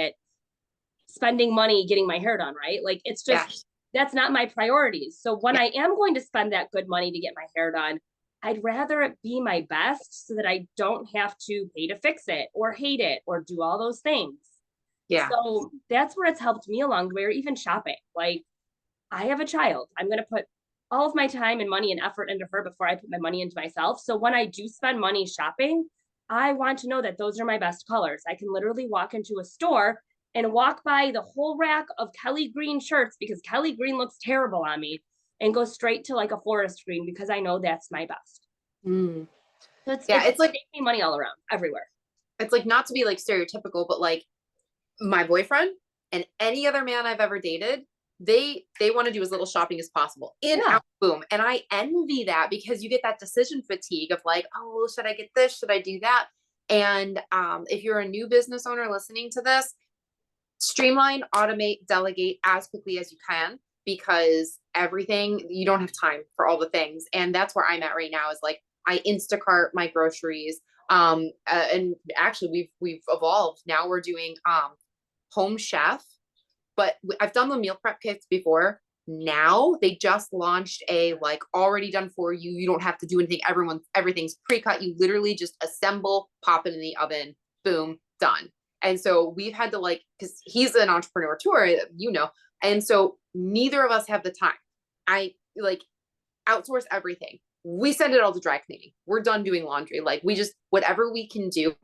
Speaker 2: money getting my hair done, right? Like it's just, that's not my priorities. So when I am going to spend that good money to get my hair done, I'd rather it be my best so that I don't have to pay to fix it or hate it or do all those things. Yeah. So that's where it's helped me along the way, or even shopping. Like I have a child. I'm going to put all of my time and money and effort into her before I put my money into myself. So when I do spend money shopping, I want to know that those are my best colors. I can literally walk into a store and walk by the whole rack of Kelly green shirts because Kelly green looks terrible on me, and go straight to like a forest green because I know that's my best. So it's like making money all around, everywhere.
Speaker 1: It's like, not to be like stereotypical, but like my boyfriend and any other man I've ever dated, they want to do as little shopping as possible. Out, boom. And I envy that, because you get that decision fatigue of like, oh, should I get this? Should I do that? And if you're a new business owner listening to this, streamline, automate, delegate as quickly as you can, because everything, you don't have time for all the things. And that's where I'm at right now, is like I Instacart my groceries. And actually we've evolved. Now we're doing home chef, but I've done the meal prep kits before. Now they just launched a like already done for you. You don't have to do anything. Everything's pre-cut. You literally just assemble, pop it in the oven, boom, done. And so we've had to like, because he's an entrepreneur too, and so neither of us have the time. I like outsource everything. We send it all to dry cleaning. We're done doing laundry. Like we just, whatever we can do,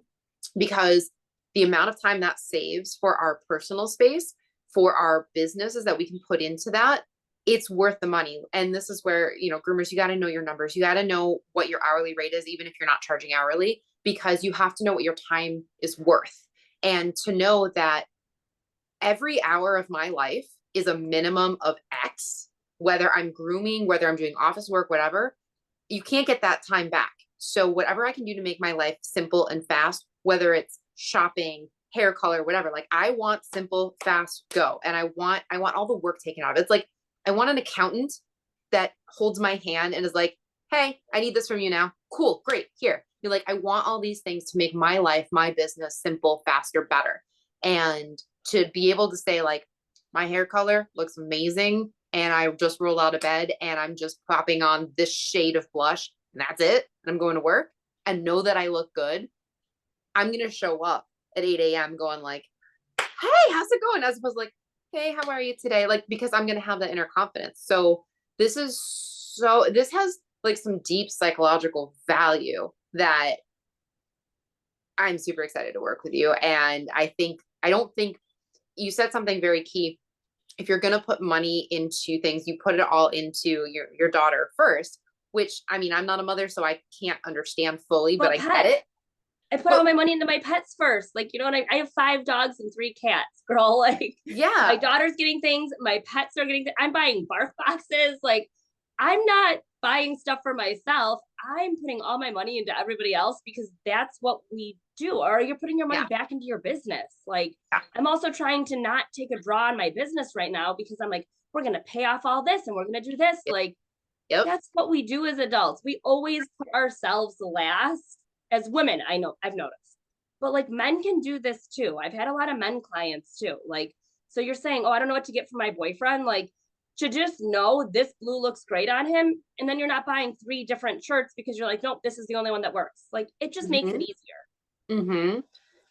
Speaker 1: because the amount of time that saves for our personal space, for our businesses that we can put into that, it's worth the money. And this is where, groomers, you got to know your numbers. You got to know what your hourly rate is, even if you're not charging hourly, because you have to know what your time is worth. And to know that every hour of my life is a minimum of X, whether I'm grooming, whether I'm doing office work, whatever, you can't get that time back. So whatever I can do to make my life simple and fast, whether it's shopping, hair color, whatever, like I want simple, fast, go. And I want all the work taken out of it. It's like, I want an accountant that holds my hand and is like, hey, I need this from you now. Cool, great, here. You're like, I want all these things to make my life, my business simple, faster, better. And to be able to say like, my hair color looks amazing. And I just rolled out of bed and I'm just popping on this shade of blush and that's it. And I'm going to work and know that I look good. I'm going to show up at 8 a.m. going like, hey, how's it going? As opposed to like, hey, how are you today? Like, because I'm going to have that inner confidence. So this has like some deep psychological value that I'm super excited to work with you. And I don't think you said something very key. If you're going to put money into things, you put it all into your daughter first, which, I mean, I'm not a mother, so I can't understand fully, but I get it.
Speaker 2: I put all my money into my pets first. Like, you know what? I have 5 dogs and 3 cats, girl. Like,
Speaker 1: yeah,
Speaker 2: my daughter's getting things. My pets are getting, I'm buying barf boxes. Like, I'm not buying stuff for myself. I'm putting all my money into everybody else because that's what we do. Or you're putting your money back into your business. Like, I'm also trying to not take a draw on my business right now because I'm like, we're going to pay off all this and we're going to do this. Like, that's what we do as adults. We always put ourselves last. As women, I know, I've noticed, but like men can do this too. I've had a lot of men clients too. Like, so you're saying, oh, I don't know what to get for my boyfriend. Like, to just know this blue looks great on him. And then you're not buying 3 different shirts because you're like, nope, this is the only one that works. Like, it just makes it easier.
Speaker 1: Mm-hmm.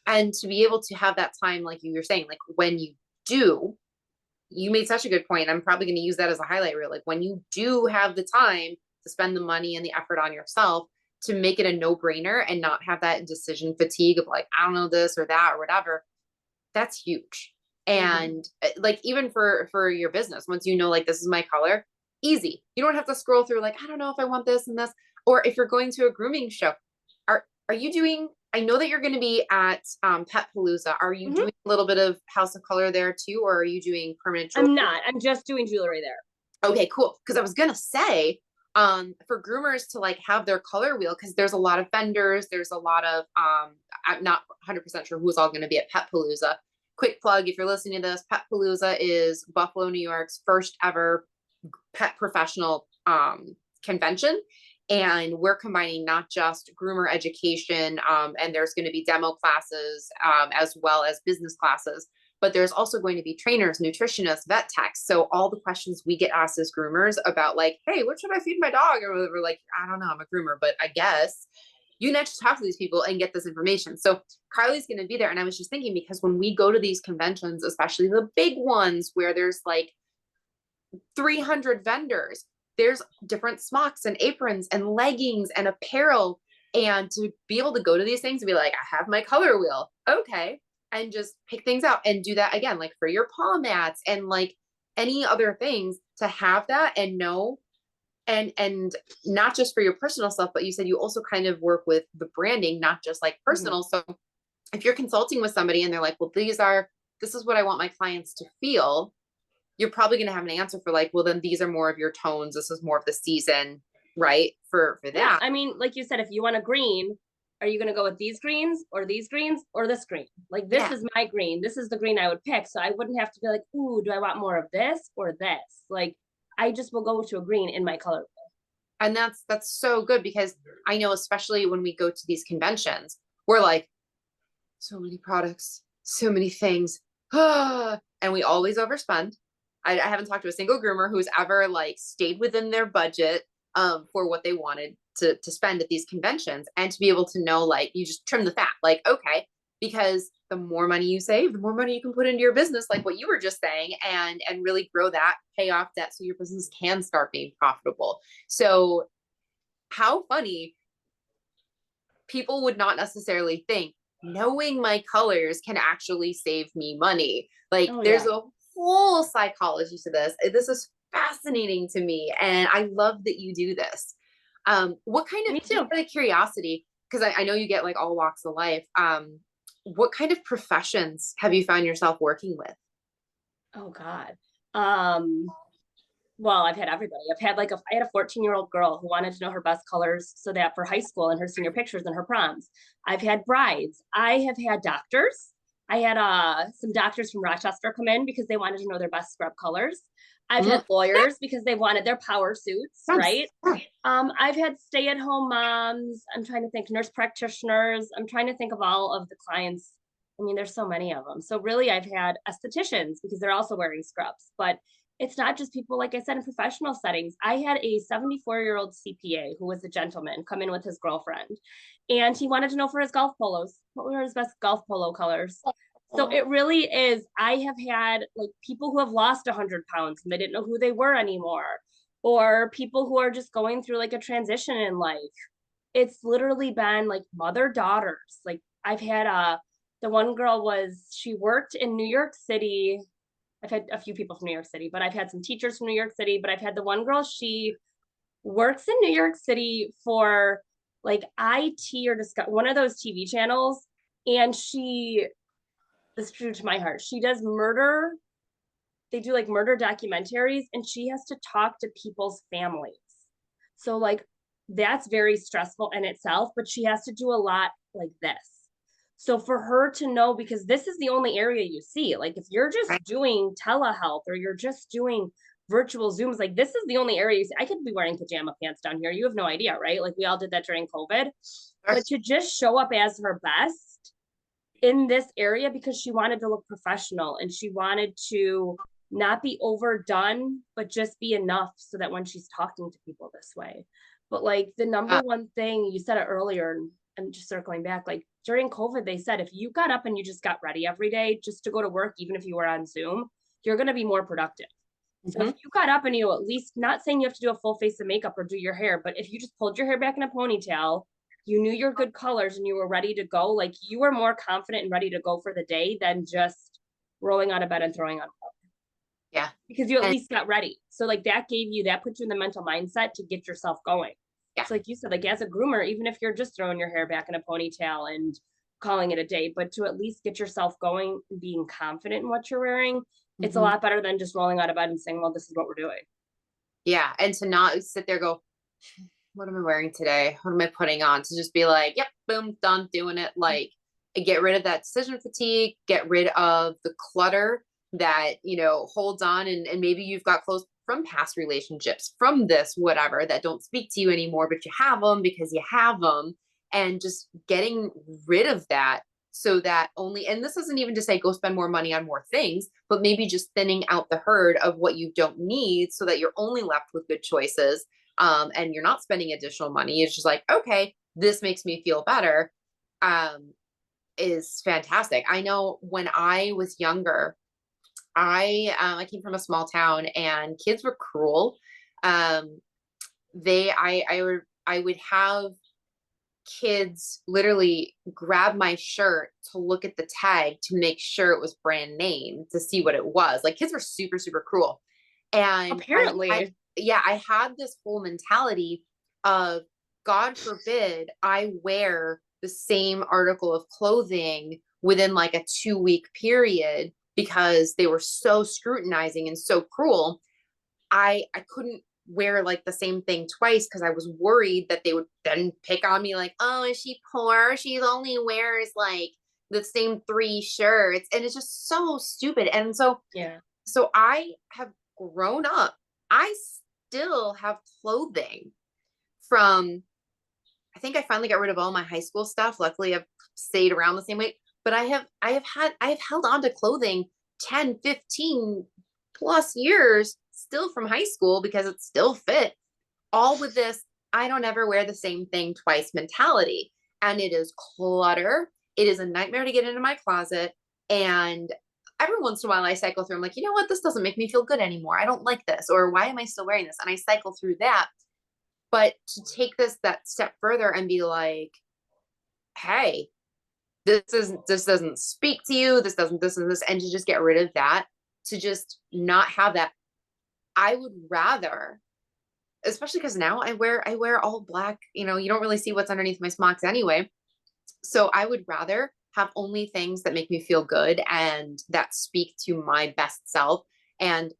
Speaker 1: And to be able to have that time, like you were saying, like when you do, you made such a good point. I'm probably going to use that as a highlight reel. Like when you do have the time to spend the money and the effort on yourself, to make it a no-brainer and not have that decision fatigue of like, I don't know this or that or whatever, that's huge. And like, even for your business, once you know, like, this is my color, easy. You don't have to scroll through like, I don't know if I want this and this. Or if you're going to a grooming show, are you doing, I know that you're going to be at Pet Palooza. Are you doing a little bit of House of Color there too? Or are you doing permanent jewelry?
Speaker 2: I'm not. I'm just doing jewelry there.
Speaker 1: Okay, cool. Because I was going to say, for groomers to like have their color wheel, because there's a lot of vendors, there's a lot of I'm not 100% sure who's all going to be at Pet Palooza. Quick plug, if you're listening to this, Pet Palooza is Buffalo, New York's first ever pet professional convention. And we're combining not just groomer education, and there's going to be demo classes as well as business classes, but there's also going to be trainers, nutritionists, vet techs. So all the questions we get asked as groomers about like, hey, what should I feed my dog? Or we're like, I don't know, I'm a groomer, but I guess you can actually talk to these people and get this information. So Karli's going to be there. And I was just thinking, because when we go to these conventions, especially the big ones where there's like 300 vendors, there's different smocks and aprons and leggings and apparel. And to be able to go to these things and be like, I have my color wheel. Okay. And just pick things out and do that again, like for your paw mats and like any other things, to have that and know, and not just for your personal stuff, but you said you also kind of work with the branding, not just like personal. So if you're consulting with somebody and they're like, well, this is what I want my clients to feel, you're probably going to have an answer for like, well, then these are more of your tones. This is more of the season, right? For that.
Speaker 2: Yeah, I mean, like you said, if you want a green, are you going to go with these greens or this green? Like, this is my green. This is the green I would pick. So I wouldn't have to be like, ooh, do I want more of this or this? Like, I just will go to a green in my color.
Speaker 1: And that's so good, because I know, especially when we go to these conventions, we're like, so many products, so many things. And we always overspend. I haven't talked to a single groomer who's ever like stayed within their budget for what they wanted to spend at these conventions. And to be able to know, like, you just trim the fat, like, okay, because the more money you save, the more money you can put into your business, like what you were just saying, and really grow that, pay off debt so your business can start being profitable. So how funny, people would not necessarily think knowing my colors can actually save me money. Like
Speaker 2: Oh
Speaker 1: there's
Speaker 2: yeah.
Speaker 1: a whole psychology to this. This is fascinating to me. And I love that you do this. What kind
Speaker 2: Me
Speaker 1: of, just
Speaker 2: too.
Speaker 1: out of curiosity, because I know you get like all walks of life. What kind of professions have you found yourself working with?
Speaker 2: Oh God. Um, well, I've had everybody. I had a 14-year-old girl who wanted to know her best colors so that for high school and her senior pictures and her proms. I've had brides. I have had doctors. I had some doctors from Rochester come in because they wanted to know their best scrub colors. I've
Speaker 1: Mm,
Speaker 2: had lawyers because they wanted their power suits, right? I've had stay-at-home moms. I'm trying to think, nurse practitioners. I'm trying to think of all of the clients. I mean, there's so many of them. So really, I've had estheticians because they're also wearing scrubs. But it's not just people, like I said, in professional settings. I had a 74-year-old CPA who was a gentleman come in with his girlfriend, and he wanted to know for his golf polos what were his best golf polo colors. So it really is. I have had like people who have lost 100 pounds and they didn't know who they were anymore, or people who are just going through like a transition in life. It's literally been like mother daughters. Like I've had the one girl was, she worked in New York City. I've had a few people from New York City, but I've had some teachers from New York City. But I've had the one girl, she works in New York City for like IT or one of those TV channels. And she, this is true to my heart, she does murder. They do like murder documentaries, and she has to talk to people's families. So, like, that's very stressful in itself, but she has to do a lot like this. So for her to know, because this is the only area you see, like if you're just doing telehealth or you're just doing virtual Zooms, like this is the only area you see. I could be wearing pajama pants down here. You have no idea, right? Like we all did that during COVID. But to just show up as her best in this area because she wanted to look professional and she wanted to not be overdone, but just be enough so that when she's talking to people this way. But like the number one thing, you said it earlier, and just circling back, like during COVID, they said if you got up and you just got ready every day just to go to work, even if you were on Zoom, you're going to be more productive. So if you got up and you, at least, not saying you have to do a full face of makeup or do your hair, but if you just pulled your hair back in a ponytail, you knew your good colors and you were ready to go, like you were more confident and ready to go for the day than just rolling out of bed and throwing on color.
Speaker 1: Yeah.
Speaker 2: Because you at least got ready. So like that put you in the mental mindset to get yourself going.
Speaker 1: Yeah.
Speaker 2: So like you said, like as a groomer, even if you're just throwing your hair back in a ponytail and calling it a day, but to at least get yourself going and being confident in what you're wearing, it's a lot better than just rolling out of bed and saying, well, this is what we're doing.
Speaker 1: Yeah. And to not sit there, go, what am I wearing today? What am I putting on? To just be like, yep, boom, done, doing it. Like, get rid of that decision fatigue, get rid of the clutter that, holds on. And maybe you've got clothes from past relationships, from this, whatever, that don't speak to you anymore, but you have them because you have them. And just getting rid of that, so that only, and this isn't even to say go spend more money on more things, but maybe just thinning out the herd of what you don't need so that you're only left with good choices. And you're not spending additional money. It's just like, okay, this makes me feel better. Is fantastic. I know when I was younger, I came from a small town and kids were cruel. I would have kids literally grab my shirt to look at the tag to make sure it was brand name, to see what it was. Like kids were super, super cruel. And
Speaker 2: Apparently.
Speaker 1: I had this whole mentality of, God forbid I wear the same article of clothing within like a 2-week period because they were so scrutinizing and so cruel. I couldn't wear like the same thing twice because I was worried that they would then pick on me like, oh, is she poor? She only wears like the same 3 shirts. And it's just so stupid. And so,
Speaker 2: yeah.
Speaker 1: So I have grown up. I still have clothing from, I think I finally got rid of all my high school stuff. Luckily I've stayed around the same way, but I have held on to clothing 10, 15 plus years still from high school because it still fit, all with this, I don't ever wear the same thing twice mentality. And it is clutter. It is a nightmare to get into my closet. And every once in a while I cycle through, I'm like, you know what? This doesn't make me feel good anymore. I don't like this. Or why am I still wearing this? And I cycle through that. But to take that step further and be like, hey, this doesn't speak to you. This doesn't, this and this, and to just get rid of that, to just not have that. I would rather, especially because now I wear all black, you know, you don't really see what's underneath my smocks anyway. So I would rather have only things that make me feel good and that speak to my best self, and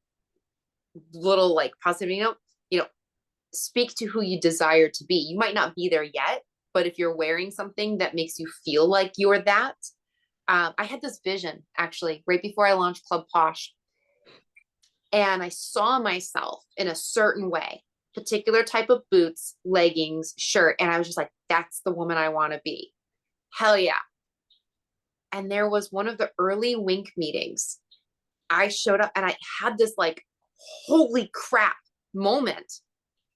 Speaker 1: little like positivity note, you know, speak to who you desire to be. You might not be there yet, but if you're wearing something that makes you feel like you're that, I had this vision actually right before I launched Club Posh, and I saw myself in a certain way, particular type of boots, leggings, shirt, and I was just like, that's the woman I want to be. Hell yeah. And there was one of the early WINC meetings. I showed up and I had this like, holy crap moment.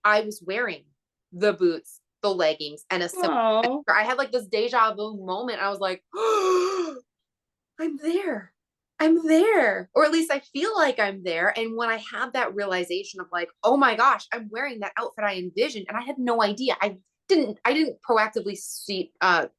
Speaker 1: I was wearing the boots, the leggings, and a simple. I had like this deja vu moment. I was like, oh, I'm there. I'm there. Or at least I feel like I'm there. And when I had that realization of like, oh my gosh, I'm wearing that outfit I envisioned, and I had no idea. I didn't proactively seek. I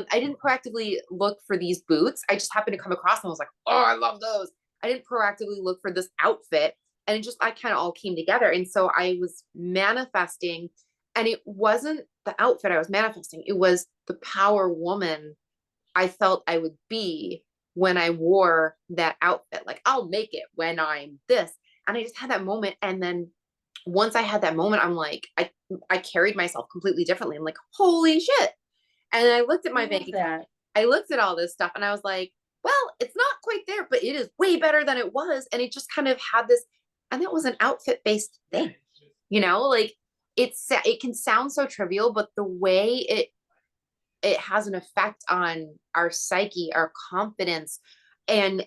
Speaker 1: didn't proactively look for these boots. I just happened to come across them. I was like, oh, I love those. I didn't proactively look for this outfit. And it just, I kind of all came together. And so I was manifesting, and it wasn't the outfit I was manifesting. It was the power woman I felt I would be when I wore that outfit. Like, I'll make it when I'm this. And I just had that moment. And then once I had that moment, I'm like, I carried myself completely differently. I'm like, holy shit. And I looked at my bank account. I looked at all this stuff and I was like, well, it's not quite there, but it is way better than it was. And it just kind of had this, and that was an outfit based thing, you know, like it can sound so trivial, but the way it has an effect on our psyche, our confidence. And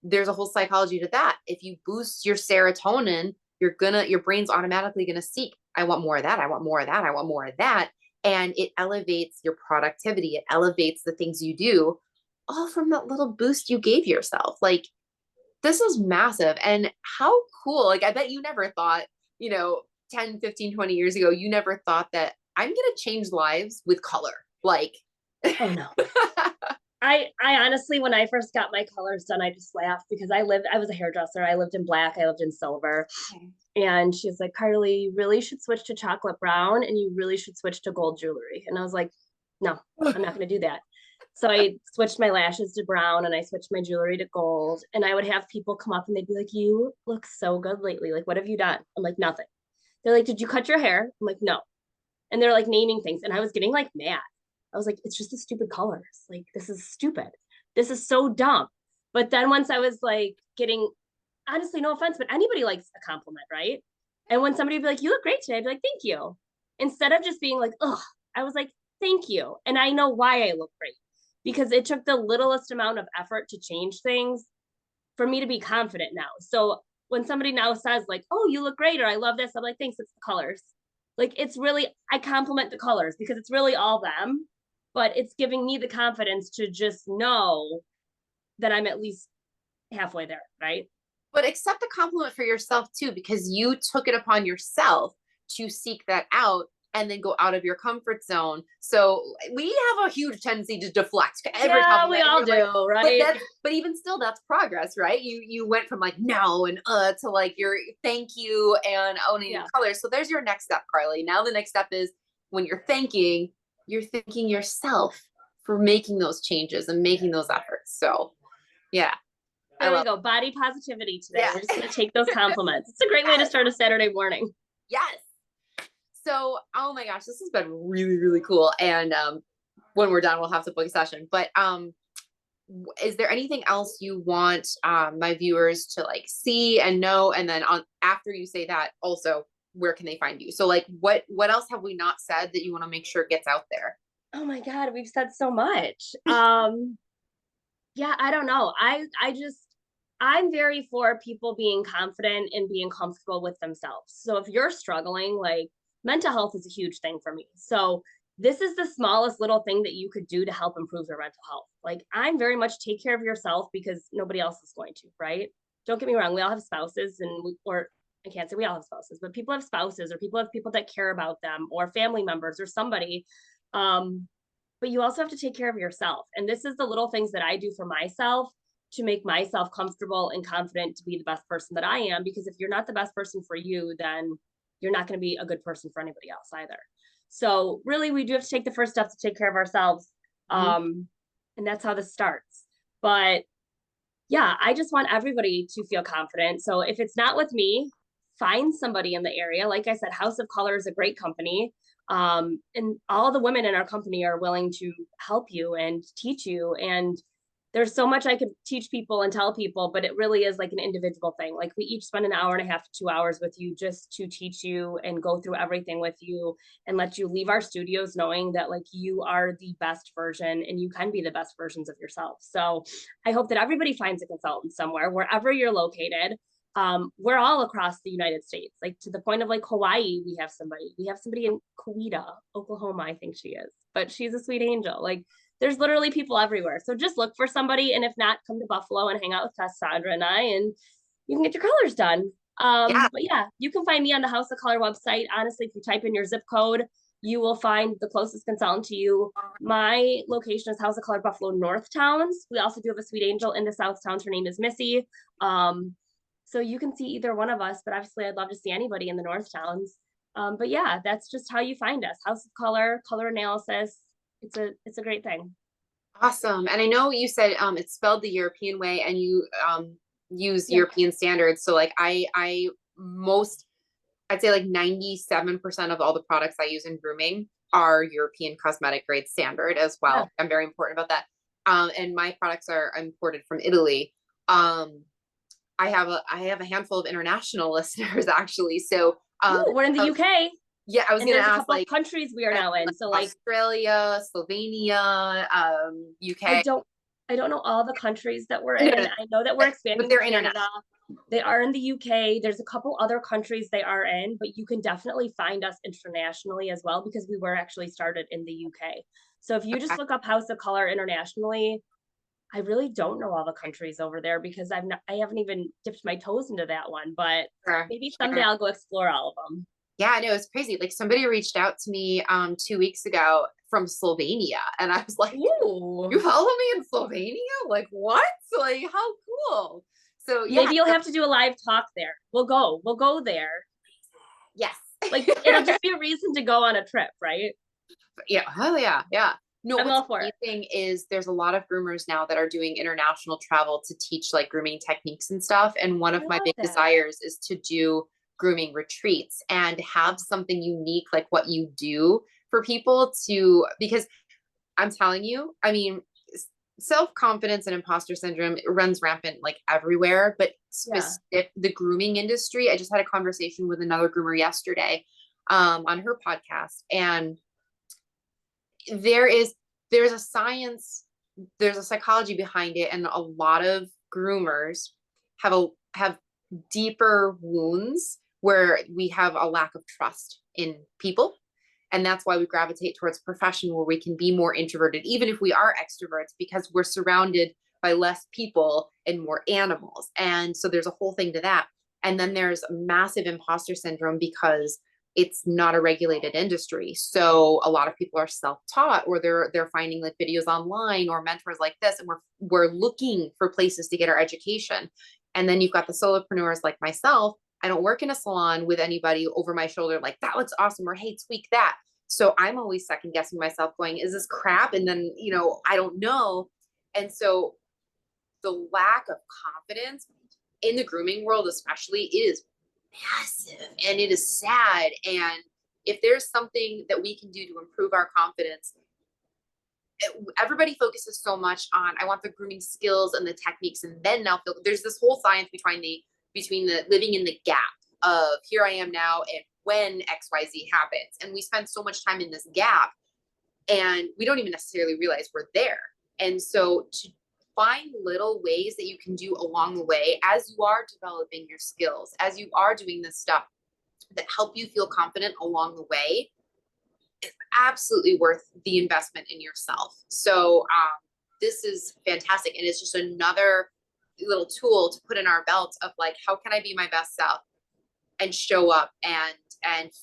Speaker 1: there's a whole psychology to that. If you boost your serotonin, your brain's automatically gonna seek, I want more of that, I want more of that, I want more of that. And it elevates your productivity, it elevates the things you do, all from that little boost you gave yourself. Like, this is massive. And how cool. Like, I bet you never thought, you know, 10, 15, 20 years ago, you never thought that I'm gonna change lives with color. Like,
Speaker 2: oh no. I honestly, when I first got my colors done, I just laughed because I was a hairdresser. I lived in black, I lived in silver. Okay. And she's like, Karli, you really should switch to chocolate brown, and you really should switch to gold jewelry. And I was like, no, I'm not going to do that. So I switched my lashes to brown and I switched my jewelry to gold. And I would have people come up and they'd be like, you look so good lately. Like, what have you done? I'm like, nothing. They're like, did you cut your hair? I'm like, no. And they're like naming things. And I was getting like mad. I was like, it's just the stupid colors. Like, this is stupid. This is so dumb. But then once I was like getting, honestly, no offense, but anybody likes a compliment, right? And when somebody would be like, you look great today, I'd be like, thank you. Instead of just being like, ugh, I was like, thank you. And I know why I look great, because it took the littlest amount of effort to change things for me to be confident now. So when somebody now says like, oh, you look great, or I love this, I'm like, thanks, it's the colors. Like, it's really, I compliment the colors because it's really all them, but it's giving me the confidence to just know that I'm at least halfway there, right?
Speaker 1: But accept the compliment for yourself too, because you took it upon yourself to seek that out and then go out of your comfort zone. So we have a huge tendency to deflect every
Speaker 2: compliment. We all do, right?
Speaker 1: But even still, that's progress, right? You went from like no and to like your thank you and owning the colors. So there's your next step, Karli. Now the next step is, when you're thanking yourself for making those changes and making those efforts. So yeah.
Speaker 2: There we go. Body positivity today. Yeah. We're just going to take those compliments. It's a great way to start a Saturday morning.
Speaker 1: Yes. So, oh my gosh, this has been really, really cool. And when we're done, we'll have to book a session. But is there anything else you want my viewers to like see and know? And then after you say that, also, where can they find you? So like, what else have we not said that you want to make sure gets out there?
Speaker 2: Oh my God, we've said so much. Yeah, I don't know. I'm very for people being confident and being comfortable with themselves. So if you're struggling, like, mental health is a huge thing for me. So this is the smallest little thing that you could do to help improve your mental health. Like, I'm very much take care of yourself because nobody else is going to, right? Don't get me wrong. We all have spouses or I can't say we all have spouses, but people have spouses or people have people that care about them or family members or somebody. But you also have to take care of yourself. And this is the little things that I do for myself to make myself comfortable and confident to be the best person that I am. Because if you're not the best person for you, then you're not going to be a good person for anybody else either. So really, we do have to take the first step to take care of ourselves. And that's how this starts. But yeah, I just want everybody to feel confident. So if it's not with me, find somebody in the area. Like I said, House of Color is a great company. And all the women in our company are willing to help you and teach you. And there's so much I could teach people and tell people, but it really is like an individual thing. Like we each spend an hour and a half to 2 hours with you just to teach you and go through everything with you and let you leave our studios knowing that like you are the best version and you can be the best versions of yourself. So I hope that everybody finds a consultant somewhere, wherever you're located. We're all across the United States, like to the point of like Hawaii, we have somebody in Coweta, Oklahoma, I think she is, but she's a sweet angel. Like there's literally people everywhere. So just look for somebody. And if not, come to Buffalo and hang out with Cassandra and I, and you can get your colors done. But yeah, you can find me on the House of Color website. Honestly, if you type in your zip code, you will find the closest consultant to you. My location is House of Color Buffalo North Towns. We also do have a sweet angel in the South Towns. Her name is Missy. So you can see either one of us, but obviously I'd love to see anybody in the North Towns. But yeah, that's just how you find us. House of Color, color analysis. It's a great thing.
Speaker 1: Awesome. And I know you said it's spelled the European way and you use European standards. So like I'd say like 97% of all the products I use in grooming are European cosmetic grade standard as well. Yeah. I'm very important about that. And my products are imported from Italy. I have a handful of international listeners actually. So
Speaker 2: we're in the UK.
Speaker 1: Yeah, I was going to ask,
Speaker 2: like countries we are now in. So like
Speaker 1: Australia, Slovenia, UK.
Speaker 2: I don't know all the countries that we're in. I know that we're expanding.
Speaker 1: But they're international.
Speaker 2: They are in the UK. There's a couple other countries they are in, but you can definitely find us internationally as well because we were actually started in the UK. So if you just look up House of Color internationally, I really don't know all the countries over there because I haven't even dipped my toes into that one, but maybe someday I'll go explore all of them.
Speaker 1: Yeah, I know, it's crazy. Like somebody reached out to me 2 weeks ago from Slovenia and I was like, ooh, you follow me in Slovenia? Like what? Like how cool. So yeah.
Speaker 2: Maybe you'll have to do a live talk there. We'll go there.
Speaker 1: Yes.
Speaker 2: Like it'll just be a reason to go on a trip, right?
Speaker 1: Yeah. Oh yeah. Yeah. No,
Speaker 2: I'm all for it.
Speaker 1: The thing is there's a lot of groomers now that are doing international travel to teach like grooming techniques and stuff. And one of my big desires is to do grooming retreats and have something unique like what you do for people because I'm telling you, I mean, self-confidence and imposter syndrome runs rampant like everywhere, but the grooming industry. I just had a conversation with another groomer yesterday on her podcast, and there's a science, there's a psychology behind it, and a lot of groomers have deeper wounds where we have a lack of trust in people. And that's why we gravitate towards a profession where we can be more introverted, even if we are extroverts, because we're surrounded by less people and more animals. And so there's a whole thing to that. And then there's massive imposter syndrome because it's not a regulated industry. So a lot of people are self-taught, or they're finding like videos online or mentors like this. And we're looking for places to get our education. And then you've got the solopreneurs like myself. I don't work in a salon with anybody over my shoulder like, that looks awesome, or hey, tweak that. So I'm always second guessing myself going, is this crap? And then, I don't know. And so the lack of confidence in the grooming world, especially, it is massive and it is sad. And if there's something that we can do to improve our confidence, everybody focuses so much on, I want the grooming skills and the techniques. And then there's this whole science between the living in the gap of here I am now and when XYZ happens. And we spend so much time in this gap and we don't even necessarily realize we're there. And so to find little ways that you can do along the way as you are developing your skills, as you are doing this stuff that help you feel confident along the way, it's absolutely worth the investment in yourself. So this is fantastic. And it's just another little tool to put in our belt of like, how can I be my best self and show up and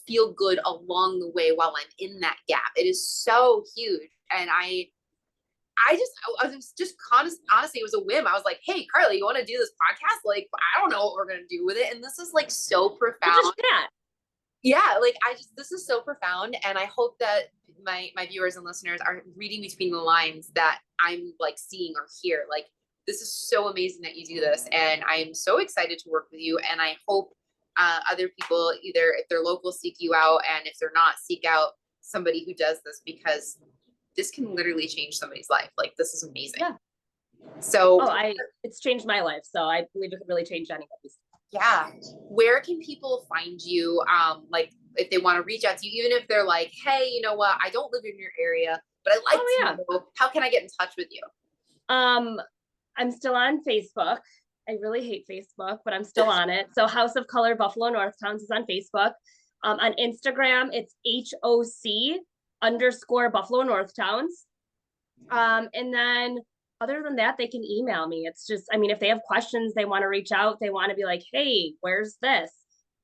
Speaker 1: feel good along the way while I'm in that gap. It is so huge. And I was just honestly, it was a whim. I was like, hey, Karli, you want to do this podcast? Like, I don't know what we're going to do with it. And this is like so profound. Yeah. Like this is so profound. And I hope that my viewers and listeners are reading between the lines that I'm like seeing or hear. Like, this is so amazing that you do this. And I am so excited to work with you. And I hope other people, either if they're local, seek you out. And if they're not, seek out somebody who does this, because this can literally change somebody's life. Like, this is amazing.
Speaker 2: Yeah.
Speaker 1: So
Speaker 2: it's changed my life. So I believe it could really change anybody's.
Speaker 1: Yeah. Where can people find you? Like if they want to reach out to you, even if they're like, hey, you know what? I don't live in your area, but I like to know, how can I get in touch with you?
Speaker 2: I'm still on Facebook. I really hate Facebook, but I'm still on it. So House of Color Buffalo North Towns is on Facebook. On Instagram, it's HOC_Buffalo North Towns. And then other than that, they can email me. It's just, I mean, if they have questions, they want to reach out, they want to be like, hey, where's this?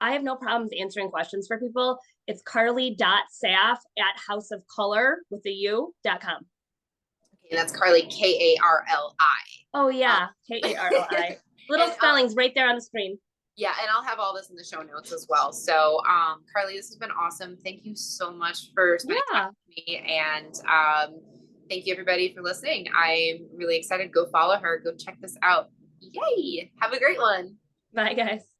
Speaker 2: I have no problems answering questions for people. It's karli.saph@houseofcolor.com.
Speaker 1: Okay, that's Karli, Karli.
Speaker 2: Oh yeah, Karli. Little spellings right there on the screen.
Speaker 1: Yeah, and I'll have all this in the show notes as well. So, Karli, this has been awesome. Thank you so much for spending time with me, and thank you everybody for listening. I'm really excited. Go follow her. Go check this out. Yay! Have a great one.
Speaker 2: Bye, guys.